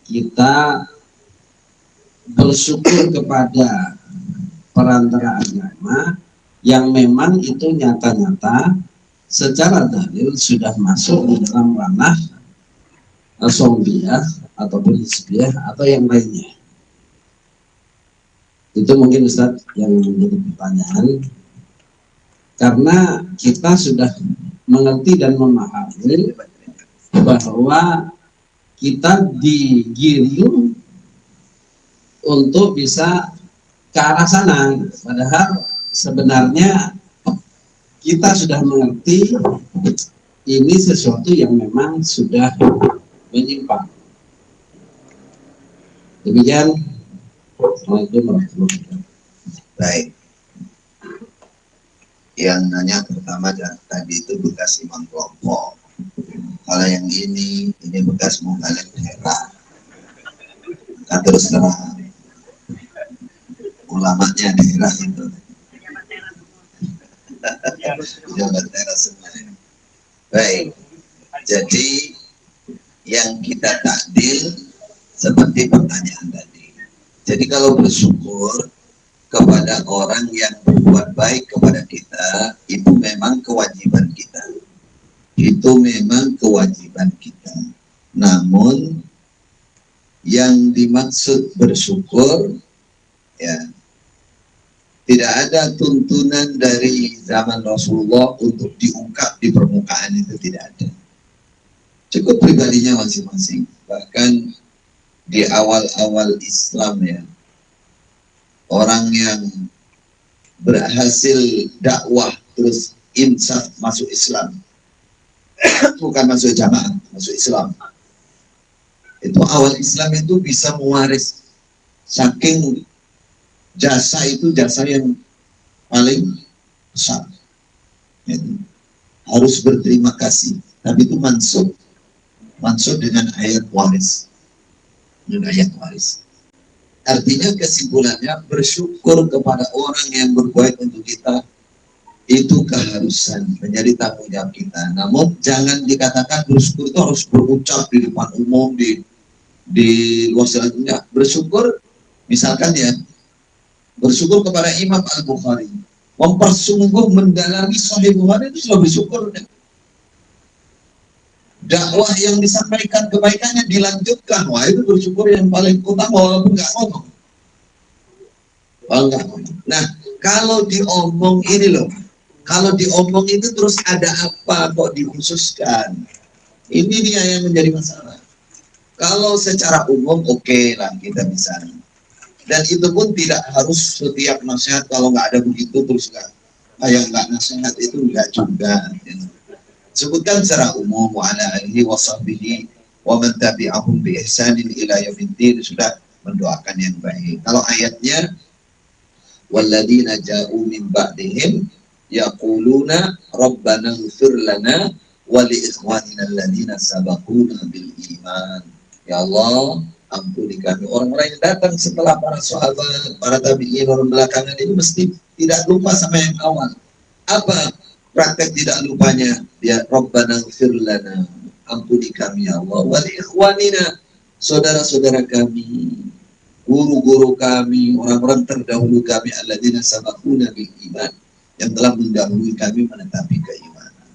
kita bersyukur kepada perantara agama yang memang itu nyata-nyata secara dalil sudah masuk di dalam ranah sombiyah ataupun hizbiyah atau yang lainnya. Itu mungkin Ustadz yang menjadi pertanyaan, karena kita sudah mengerti dan memahami bahwa kita digiring untuk bisa ke arah sana, padahal sebenarnya kita sudah mengerti ini sesuatu yang memang sudah menyimpang. Demikian. Assalamualaikum warahmatullahi wabarakatuh. Baik. Yang nanya pertama tadi itu bekas imam kelompok. Kalau yang ini bekas mubalik daerah. Kan terus terang, ulamanya daerah itu. Pejabat daerah semua. Baik, jadi yang kita takdil seperti pertanyaan tadi. Jadi kalau bersyukur kepada orang yang berbuat baik kepada kita, itu memang kewajiban kita. Itu memang kewajiban kita. Namun yang dimaksud bersyukur, ya, tidak ada tuntunan dari zaman Rasulullah untuk diungkap di permukaan, itu tidak ada. Cukup pribadinya masing-masing. Bahkan di awal-awal Islam, ya, orang yang berhasil dakwah terus insaf masuk Islam, bukan masuk jamaah, masuk Islam. Itu awal Islam itu bisa mewaris, saking jasa itu jasa yang paling besar. Itu harus berterima kasih. Tapi itu mansub dengan ayat waris. Dengan ayat waris. Artinya kesimpulannya, bersyukur kepada orang yang berbuat untuk kita itu keharusan, menjadi tanggung jawab kita. Namun jangan dikatakan bersyukur itu harus berucap di depan umum, di luar selanjutnya. Bersyukur, misalkan ya, bersyukur kepada Imam Al-Bukhari, mempersungguh mendalami Sahih Bukhari, itu sudah bersyukur. Dakwah yang disampaikan kebaikannya dilanjutkan, wah itu bersyukur yang paling utama, walaupun nggak ngomong. Nah, kalau diomong ini loh, kalau diomong itu terus ada apa kok dikhususkan? Ini dia yang menjadi masalah. Kalau secara umum oke lah kita bisa. Dan itu pun tidak harus setiap nasihat, kalau nggak ada begitu terus nggak nasihat, itu nggak juga. Sebutkan secara umum, wa ala alihi wa sahbihi wa man tabi'ahum bi ihsanin ila yaumiddin, sudah mendoakan yang baik. Kalau ayatnya walladzina ja'u min ba'dihim yaquluna rabbana ighfir lana wa li ikhwanina alladzina sabaquna bil iman. Ya Allah, ampuni kami. Orang-orang yang datang setelah para sahabat, para tabi'in, orang belakangan ini mesti tidak lupa sama yang awal. Apa praktek tidak lupanya? Ya Rabbana ighfir lana, ampuni kami ya Allah, wa li ikhwanina, saudara-saudara kami, guru-guru kami, orang-orang terdahulu kami, alladzina sabaquna bil iman, yang telah mendahului kami menetapi keimanan.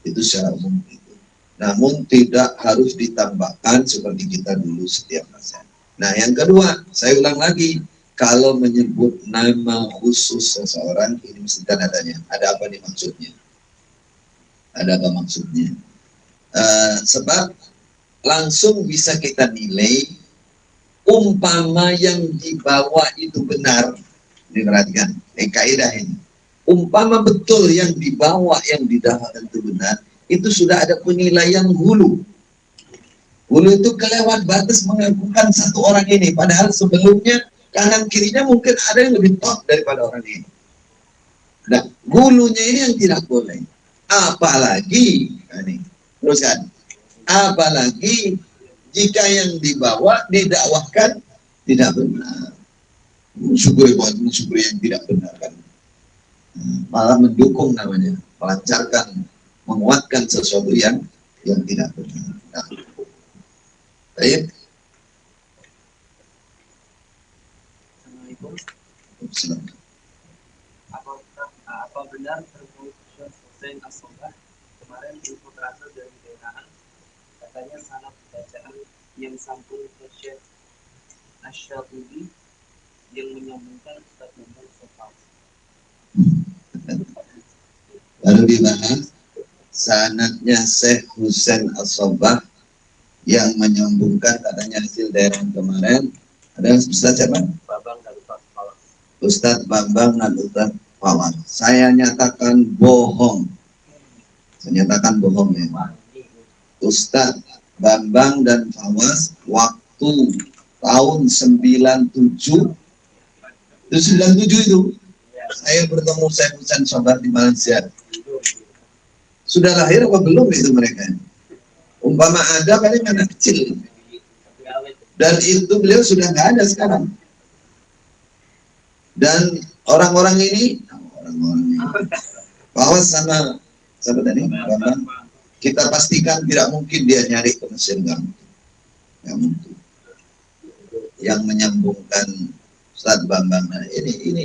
Itu secara umum itu. Namun tidak harus ditambahkan seperti kita dulu setiap nasihat. Nah, yang kedua, saya ulang lagi, kalau menyebut nama khusus seseorang, ini mesti tanda tanya, ada apa nih maksudnya? Ada apa maksudnya? Sebab langsung bisa kita nilai, umpama yang dibawa itu benar, diperhatikan, kaidah ini. Umpama betul yang dibawa, yang didakwakan itu benar, itu sudah ada penilaian hulu. Hulu itu kelewat batas mengakukan satu orang ini, padahal sebelumnya kanan kirinya mungkin ada yang lebih top daripada orang ini. Nah, hulunya ini yang tidak boleh. Apalagi, ini teruskan. Apalagi jika yang dibawa didakwahkan tidak benar. Syukuri yang tidak benar kan. Malah mendukung namanya, melancarkan, menguatkan sesuatu yang tidak benar. Nah, baik. Assalamualaikum. Apa benar terkait Husain As-Sobah kemarin info berasal dari BNAN, katanya sanad bacaan yang sambung ke Syekh Asy-Syatibi yang menyambungkan Ustaz Muhammad Sofal. Baru dibahas sanadnya Syekh Husain As-Sobah yang menyambungkan katanya hasil daerah kemarin. Ada Ustaz siapa? Babang dan Ustaz Fawaz. Ustaz Bambang dan Ustaz Fawaz. Saya nyatakan bohong. Saya nyatakan bohong ya. Ustaz Bambang dan Fawaz waktu tahun 97 itu saya bertemu Syekh Husain As-Sobah di Malaysia. Sudah lahir apa belum itu mereka? Umpama ada paling anak kecil. Dan itu beliau sudah nggak ada sekarang. Dan orang-orang ini bahwa sama tadi Bambang, kita pastikan tidak mungkin dia nyari ke Mesir, nggak mungkin. Yang menyambungkan Ustaz Bambang, nah ini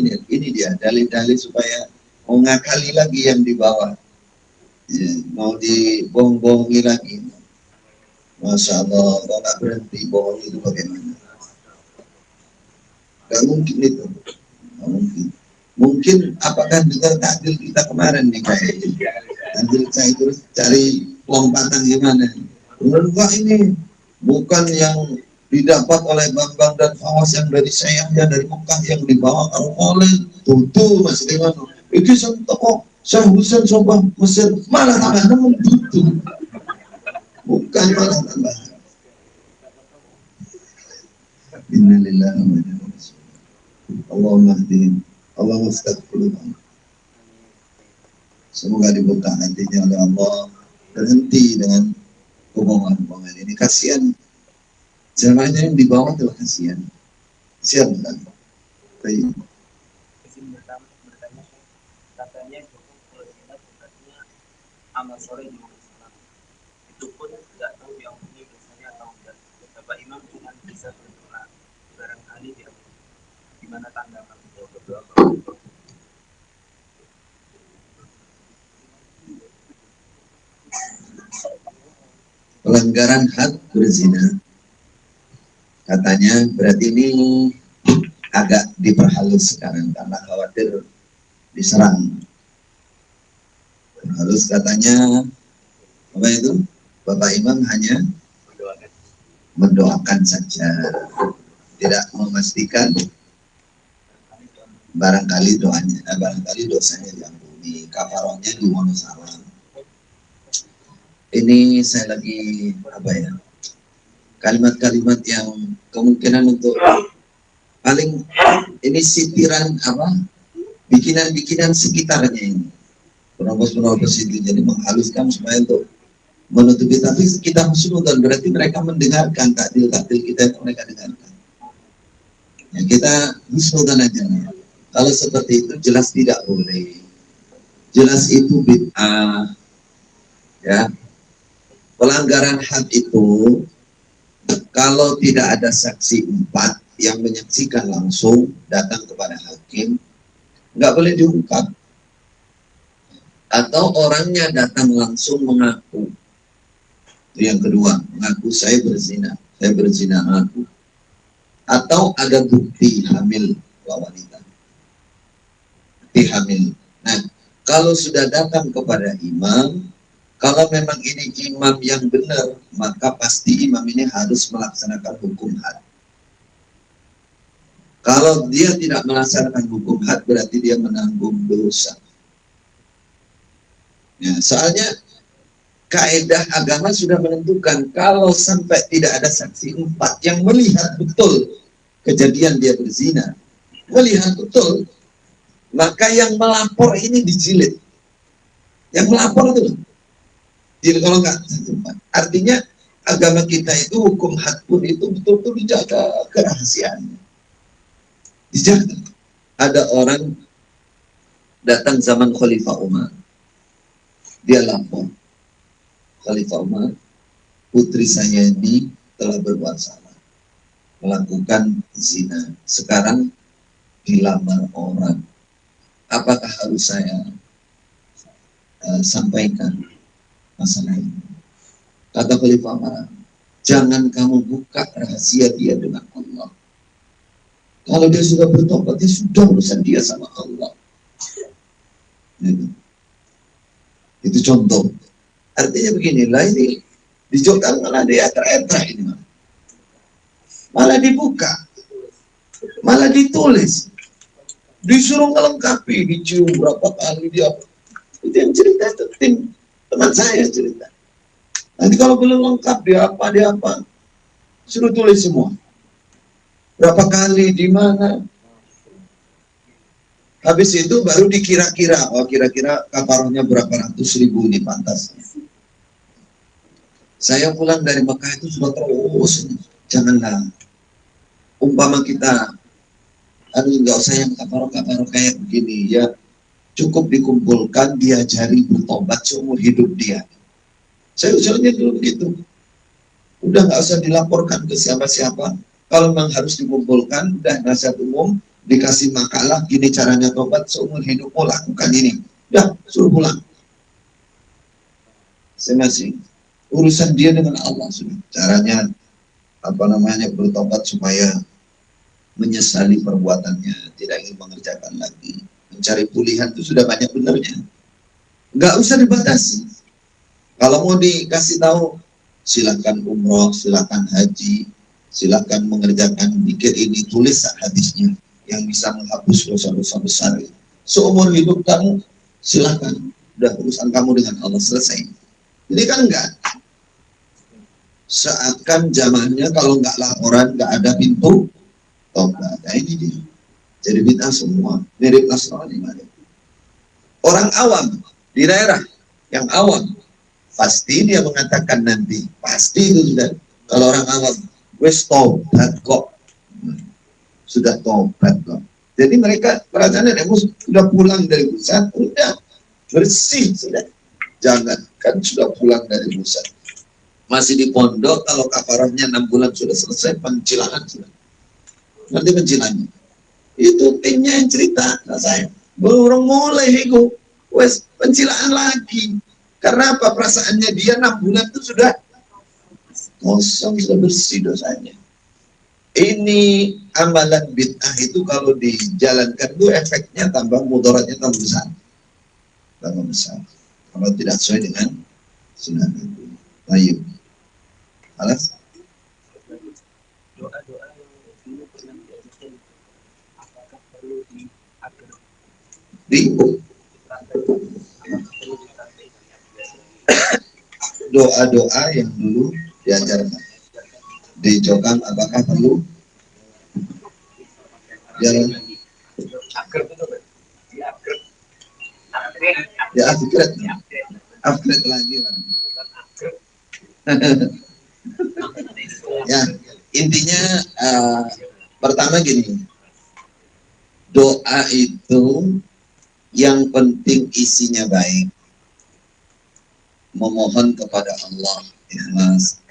dia dalil-dalil supaya mau ngakali lagi yang di bawah, ya, mau dibong-bongi lagi. Masya Allah, kalau nggak berhenti bohong itu bagaimana? Nggak mungkin itu, nggak mungkin. Mungkin apakah dengar takdir kita kemarin nih kayaknya? Takdir saya terus cari lompatan gimana? Enggak, ini bukan yang didapat oleh Bambang dan Fawas yang dari sayangnya dari Mekah yang dibawa oleh Tutu Mas Dewan. Itu toko Syekh Husain Sobah Mesir malah tambah nemu Tutu. Bukan malah tambah. Innalillahi wa inna ilaihi raji'un. Allahumma hdihim. Allahumma astagfirullah. Semoga dibuka hatinya oleh Allah, berhenti dengan kebohongan-kebohongan ini. Kasihan jamaahnya yang di bawah tuh, kasihan. Kasihan kan? Baik. Izin bertanya, katanya hukum kalau sebenarnya amal soleh di Islam. Itu pun tidak tahu yang ini biasanya atau enggak. Bapak Imam cuma bisa berdoa. Barangkali dia gimana tanggapan beliau berdoa? Pelanggaran hak berzina, katanya berarti ini agak diperhalus sekarang karena khawatir diserang. Halus katanya apa itu? Bapak Imam hanya mendoakan saja, tidak memastikan barangkali dosanya diampuni, kafarohnya dimohon salam. Ini saya lagi kalimat-kalimat yang kemungkinan untuk paling ini sitiran bikinan sekitarnya ini, penerobos itu, jadi menghaluskan supaya untuk menutupi, tapi kita husnudzon berarti mereka mendengarkan takdil kita yang mereka dengarkan. Ya, kita husnudzon aja. Kalau seperti itu jelas tidak boleh, jelas itu bid'ah, ya. Pelanggaran had itu kalau tidak ada saksi 4 yang menyaksikan langsung datang kepada hakim, nggak boleh diungkap. Atau orangnya datang langsung mengaku. Itu yang kedua, mengaku saya berzina aku. Atau ada bukti hamil wanita. Bukti hamil. Nah, kalau sudah datang kepada imam, kalau memang ini imam yang benar, maka pasti imam ini harus melaksanakan hukum had. Kalau dia tidak melaksanakan hukum had, berarti dia menanggung dosa. Ya, soalnya kaidah agama sudah menentukan kalau sampai tidak ada saksi 4 yang melihat betul kejadian dia berzina, melihat betul, maka yang melapor ini dijilid. Yang melapor itu. Jadi kalau nggak, artinya agama kita itu hukum had pun itu betul-betul dijaga kerahasiaannya. Dijaga. Ada orang datang zaman Khalifah Umar, dia lapor, Khalifah Umar, putri saya ini telah berbuat salah, melakukan zina, sekarang dilamar orang, apakah harus saya sampaikan masalah ini? Kata Khalifah Umar, jangan kamu buka rahasia dia dengan Allah. Kalau dia sudah bertobat, dia sudah urusan dia sama Allah. Itu contoh. Artinya beginilah, ini dijauhkan malah dia etra-etra ini, malah dibuka, malah ditulis, disuruh melengkapi, dicium berapa kali dia. Itu yang cerita itu tim teman saya cerita. Nanti kalau belum lengkap dia apa, suruh tulis semua. Berapa kali, di mana. Habis itu baru dikira-kira, kira-kira kafarohnya berapa ratus ribu ini pantasnya. Saya pulang dari Mekah itu sudah terus, janganlah. Umpama kita nggak usah yang kafaroh kayak begini ya, cukup dikumpulkan, diajari bertobat seumur hidup dia. Saya usulnya dulu begitu, udah nggak usah dilaporkan ke siapa-siapa. Kalau memang harus dikumpulkan, udah nasihat umum, dikasih makalah, gini caranya tobat seumur hidupmu, lakukan ini, udah suruh pulang. Saya masih urusan dia dengan Allah sudah. Caranya bertobat supaya menyesali perbuatannya, tidak ingin mengerjakan lagi, mencari pulihan itu sudah banyak benernya. Nggak usah dibatasi. Kalau mau dikasih tahu, silakan umroh, silakan haji, silakan mengerjakan zikir ini, tulis hadisnya yang bisa menghapus dosa-dosa besar. Seumur hidup kamu silakan, udah urusan kamu dengan Allah selesai. Ini kan enggak. Seakan zamannya kalau nggak laporan, nggak ada pintu tobat. Nah ini dia. Jadi bid'ah semua, mirip Nasrani. Orang awam di daerah yang awam pasti dia mengatakan nanti, pasti itu sudah. Kalau orang awam, wes tobat kok, sudah tobat kok. Jadi mereka perasaan sudah pulang dari pusat, udah bersih sudah. Jangan kan sudah pulang dari pusat, masih di pondok. Kalau kafarahnya 6 bulan sudah selesai, pencilangan sudah. Nanti pencilangan itu timnya yang cerita, nah saya belum mulai itu, wes pencilangan lagi. Karena apa? Perasaannya dia 6 bulan itu sudah kosong, sudah bersih dosanya. Ini amalan bid'ah itu kalau dijalankan itu efeknya tambah, mudaratnya tambah besar. Tambah besar. Kalau tidak sesuai dengan sunnah Nabi. Baik. Alas? Doa-doa yang dulu pernah diajarkan, apakah perlu diatur? Doa-doa yang dulu diajarkan di Jokang, apakah perlu jalan? Ya upgrade lagi lah. Ya intinya pertama gini, doa itu yang penting isinya baik, memohon kepada Allah ikhlas.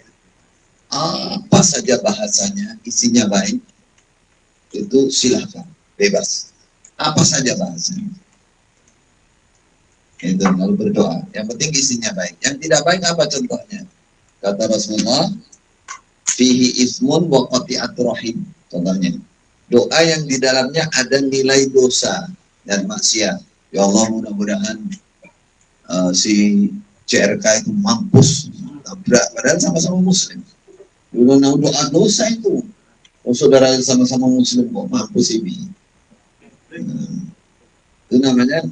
Apa saja bahasanya, isinya baik, itu silahkan, bebas. Apa saja bahasanya. Itu lalu berdoa. Yang penting isinya baik. Yang tidak baik apa contohnya? Kata Rasulullah, fihi ismun wa qati'atur rahim. Contohnya, doa yang di dalamnya ada nilai dosa dan maksiat. Ya Allah, mudah-mudahan si CRK itu mampus, tabrak, padahal sama-sama muslim. Dulu doa dosa itu. Saudara sama-sama muslim kok mampus ini. Itu namanya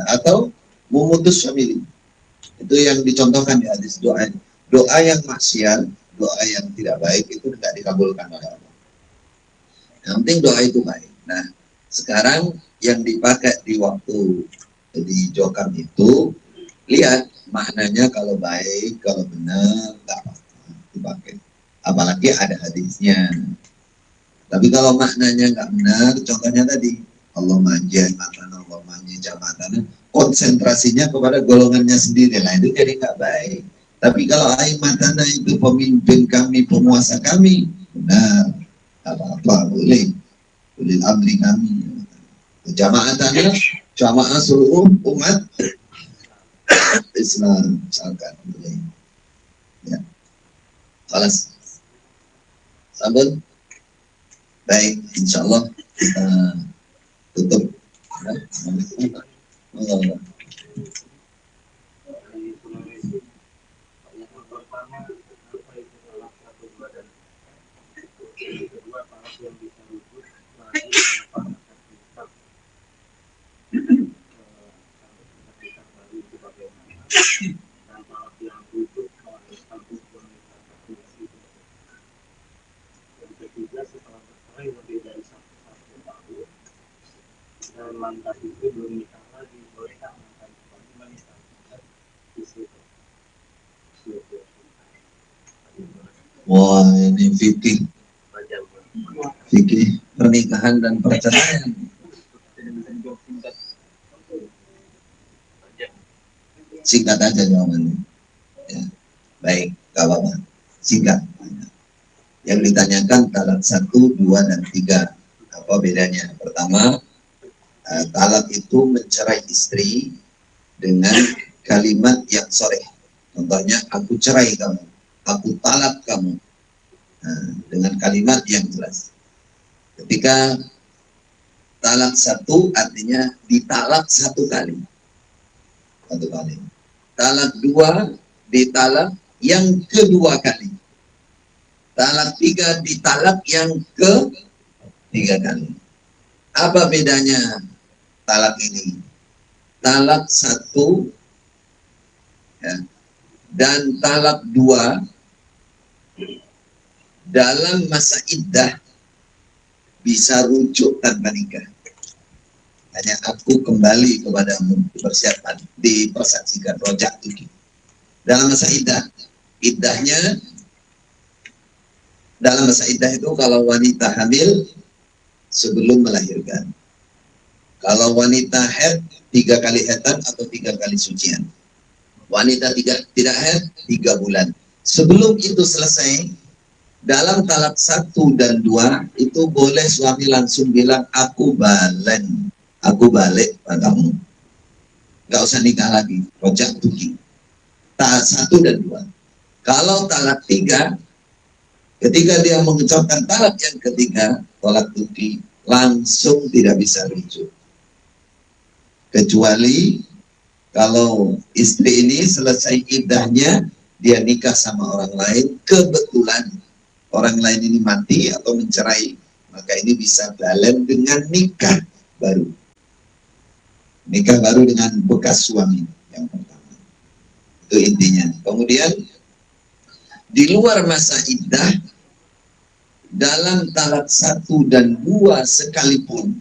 atau memutus famili. Itu yang dicontohkan di hadis doa. Doa yang maksiat, doa yang tidak baik itu tidak dikabulkan oleh Allah. Yang penting doa itu baik. Nah, sekarang yang dipakai di waktu di Jokam itu, lihat maknanya, kalau baik, kalau benar, tak apa-apa dipakai. Apalagi ada hadisnya. Tapi kalau maknanya nggak benar, contohnya tadi, Allah manjai makanan, Allah manjai jabatan, konsentrasinya kepada golongannya sendiri, lah itu jadi nggak baik. Tapi kalau aimatana itu pemimpin kami, penguasa kami, benar, apa-apa boleh amri kami. Jamaatannya, jamaah seluruh umat Islam, misalkan boleh. Ya, kelas sambung. Baik, insya Allah kita tutup. Allah. Lantas itu belum nikah lagi, bolehkah Wah, ini fikih. pernikahan dan perceraian. Singkat aja jawabannya. Ya. Baik, gak apa-apa. Singkat. Yang ditanyakan talak 1, 2, dan 3. Apa bedanya? Pertama, talak itu mencerai istri dengan kalimat yang sharih. Contohnya, aku cerai kamu, aku talak kamu. Nah, dengan kalimat yang jelas. Ketika talak 1 artinya ditalak 1 kali. 1 kali. Talak 2 ditalak yang kedua kali. Talak 3 ditalak yang ketiga kali. Apa bedanya talak ini? Talak 1 ya, dan talak 2 dalam masa iddah bisa rujuk tanpa nikah. Hanya aku kembali kepadamu, dipersiapkan, dipersaksikan, rojak tuki. Dalam masa iddah, iddahnya dalam masa iddah itu kalau wanita hamil sebelum melahirkan. Kalau wanita haid 3 kali haidan atau 3 kali sucian. Wanita tidak haid 3 bulan. Sebelum itu selesai, dalam talak 1 dan 2 itu boleh suami langsung bilang aku balik padamu. Nggak usah nikah lagi, rojak tuki. Talak 1 dan 2. Kalau talak 3, ketika dia mengucapkan talak yang ketiga, talak tuki, langsung tidak bisa rujuk. Kecuali kalau istri ini selesai iddahnya, dia nikah sama orang lain, kebetulan orang lain ini mati atau mencerai, maka ini bisa balen dengan nikah baru. Nikah baru dengan bekas suami yang pertama. Itu intinya. Kemudian di luar masa iddah, dalam talak 1 dan 2 sekalipun,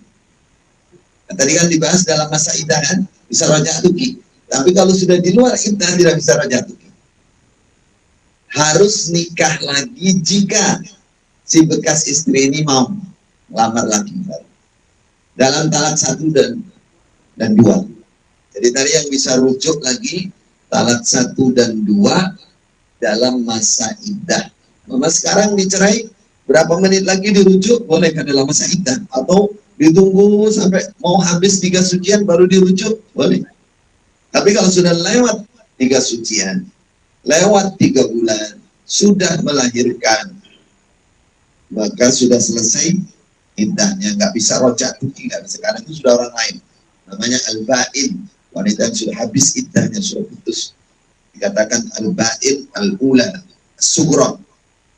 tadi kan dibahas dalam masa iddah kan, bisa rojak tuki. Tapi kalau sudah di luar iddah tidak bisa rojak tuki. Harus nikah lagi jika si bekas istri ini mau melamar lagi. Dalam talak 1 dan 2. Jadi tadi yang bisa rujuk lagi talak 1 dan 2 dalam masa iddah. Mama sekarang dicerai, berapa menit lagi dirujuk? Boleh kan dalam masa iddah? Atau ditunggu sampai mau habis 3 sucian baru dirujuk? Boleh. Tapi kalau sudah lewat 3 sucian, lewat 3 bulan, sudah melahirkan, maka sudah selesai iddahnya, nggak bisa rojak tuki, nggak bisa, karena itu sudah orang lain. Namanya al-ba'in, wanita yang sudah habis iddahnya, sudah putus. Dikatakan al-ba'in al-ula, sughra,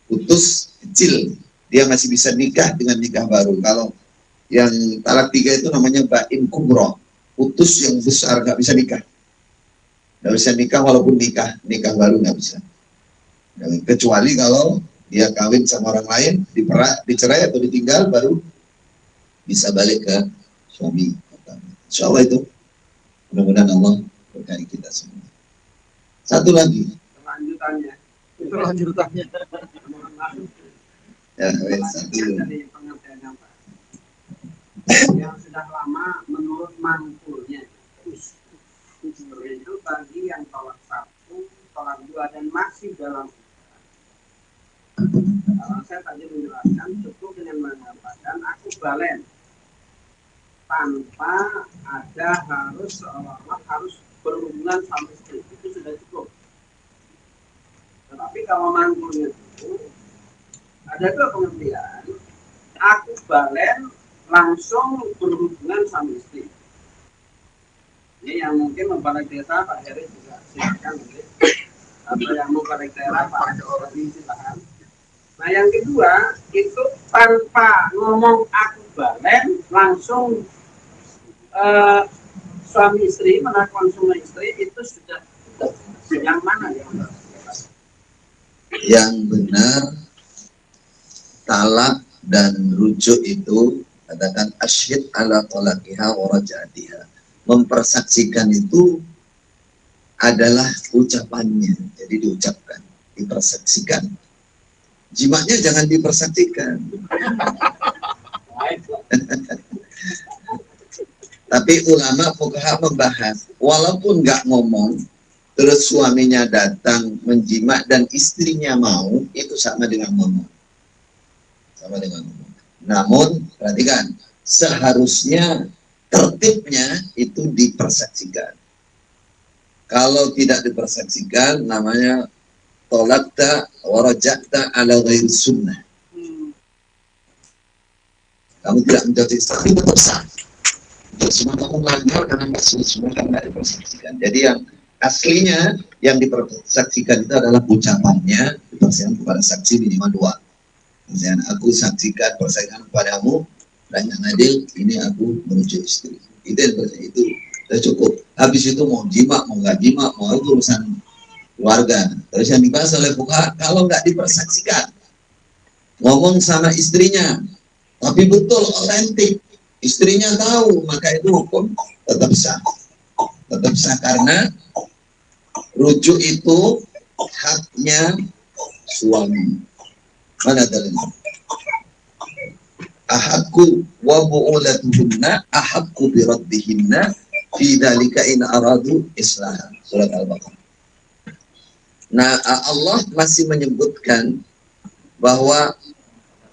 putus kecil, dia masih bisa nikah dengan nikah baru. Kalau yang talak 3 itu namanya ba'in kubra, putus yang besar, nggak bisa nikah. Nggak bisa nikah walaupun nikah baru nggak bisa. Kecuali kalau dia kawin sama orang lain, dicerai atau ditinggal, baru bisa balik ke suami. Insya Allah itu. Mudah-mudahan Allah berkahi kita semua. Satu lagi. Lanjutannya. Ya, satu. Yang sudah lama menurut mankulnya itu tadi yang tolak 1, tolak 2 dan masih dalam. Kalau saya tadi menjelaskan cukup dengan mengatakan aku balen tanpa ada harus seolah-olah harus berhubungan sama istri, itu sudah cukup. Tetapi kalau manggulnya itu ada 2 pengertian. Aku balen langsung berhubungan sama istri. Ini yang mungkin membalik desa Pak Heri juga silakan mungkin. Atau yang membalik daerah Pak Heri silakan. Nah yang kedua itu tanpa ngomong aku balen langsung suami istri melakukan suami istri itu sudah yang mana ya? Yang benar talak dan rujuk itu katakan asyhid ala talaqiha wa raj'atiha. Mempersaksikan itu adalah ucapannya, jadi diucapkan, dipersaksikan. Jimatnya jangan dipersaksikan. Tapi ulama fuqaha membahas, walaupun nggak ngomong, terus suaminya datang menjima dan istrinya mau, itu sama dengan ngomong. Sama dengan ngomong. Namun, perhatikan, seharusnya tertibnya itu dipersaksikan. Kalau tidak dipersaksikan, namanya tolakta warajakta ala ghairi sunnah. Kamu tidak menjadi sahih, tetap sah. Semua kamu melanggar karena semua kamu tidak dipersaksikan. Jadi yang aslinya yang dipersaksikan itu adalah ucapannya, dipersaksikan kepada saksi minimal 2. Misalnya, aku saksikan persaksikan kepadamu, dan yang adil, ini aku menuju istri. Itu sudah cukup. Habis itu mau jima, mau nggak jima, mau itu urusan keluarga. Terus yang dibahas oleh fuqaha, kalau nggak dipersaksikan, ngomong sama istrinya, tapi betul otentik, istrinya tahu, maka itu hukum tetap sah. Tetap sah karena rujuk itu haknya suami. Mana dalilnya? Ahakku wa bu'ulatuhunna ahakku biraddihinna fi dzalika in aradu islahan. Surat Al-Baqarah. Nah, Allah masih menyebutkan bahwa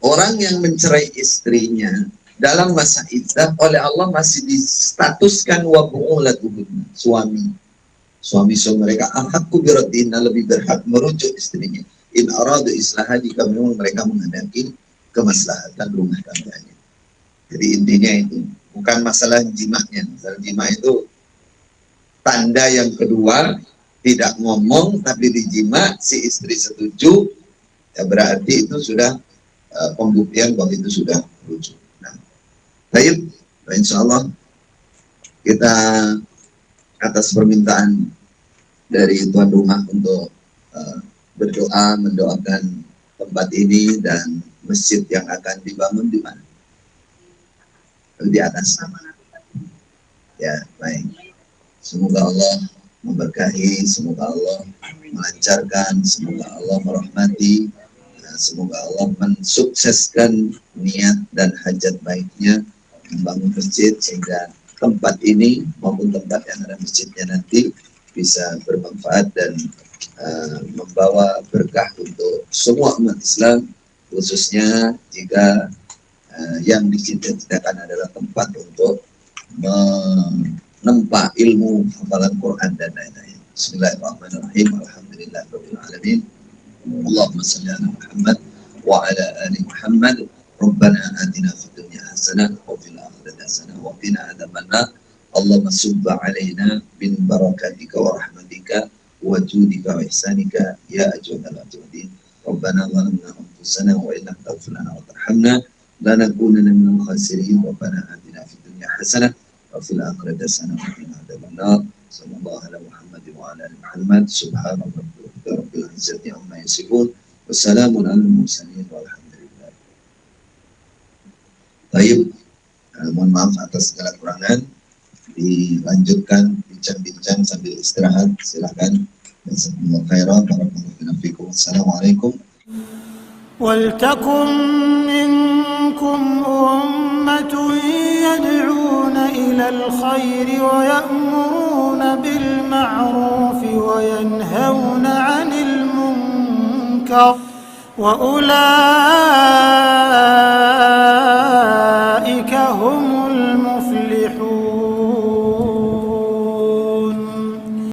orang yang mencerai istrinya dalam masa iddah oleh Allah masih distatuskan wa bu'ulatuhunna, suami mereka ahakku biraddihinna, lebih berhak merujuk istrinya in aradu islahan, jika memang mereka menghendaki kemaslahatan rumah tangganya. Jadi intinya itu bukan masalah jimaknya. Masalah jimak itu tanda yang kedua, tidak ngomong tapi dijimak, si istri setuju, ya berarti itu sudah pembuktian bahwa itu sudah rujuk. Nah, baik, insya Allah kita atas permintaan dari tuan rumah untuk berdoa, mendoakan tempat ini dan masjid yang akan dibangun di mana? Di atas. Ya, baik. Semoga Allah memberkahi, semoga Allah melancarkan, semoga Allah merahmati, semoga Allah mensukseskan niat dan hajat baiknya membangun masjid sehingga tempat ini maupun tempat yang ada masjidnya nanti bisa bermanfaat dan membawa berkah untuk semua umat Islam, khususnya jika yang diciptakan adalah tempat untuk menempa ilmu, hafalan Quran dan lain-lain. Bismillahirrahmanirrahim. Alhamdulillahirabbil alamin. Allahumma shalli ala Muhammad wa ala ali Muhammad. Rabbana atina fid dunya hasanah wa fil akhirati hasanah wa qina adzabannar. Allahumma subba alaina bin barakatika wa rahmatika wa judika wa ihsanika ya ajwadal ajwadin. Rabbana zalamna anfusana wa illam taghfir lana wa tarhamna lanakunanna minal khasirin. Rabbana atina fid dunya hasanah wa fil akhirati hasanah wa qina adzabannar. Sallallahu ala Muhammad wa ala ali Muhammad. Subhana rabbika rabbil izzati amma yasifun. Wassalamun alal mursalin walhamdulillah. Baik, mohon maaf atas segala kurangan. Dilanjutkan bincang-bincang sambil istirahat, silakan. Jazakumullahu khairan, barakallahu fiikum. Assalamualaikum. ولتكن منكم أمة يدعون إلى الخير ويأمرون بالمعروف وينهون عن المنكر وأولئك هم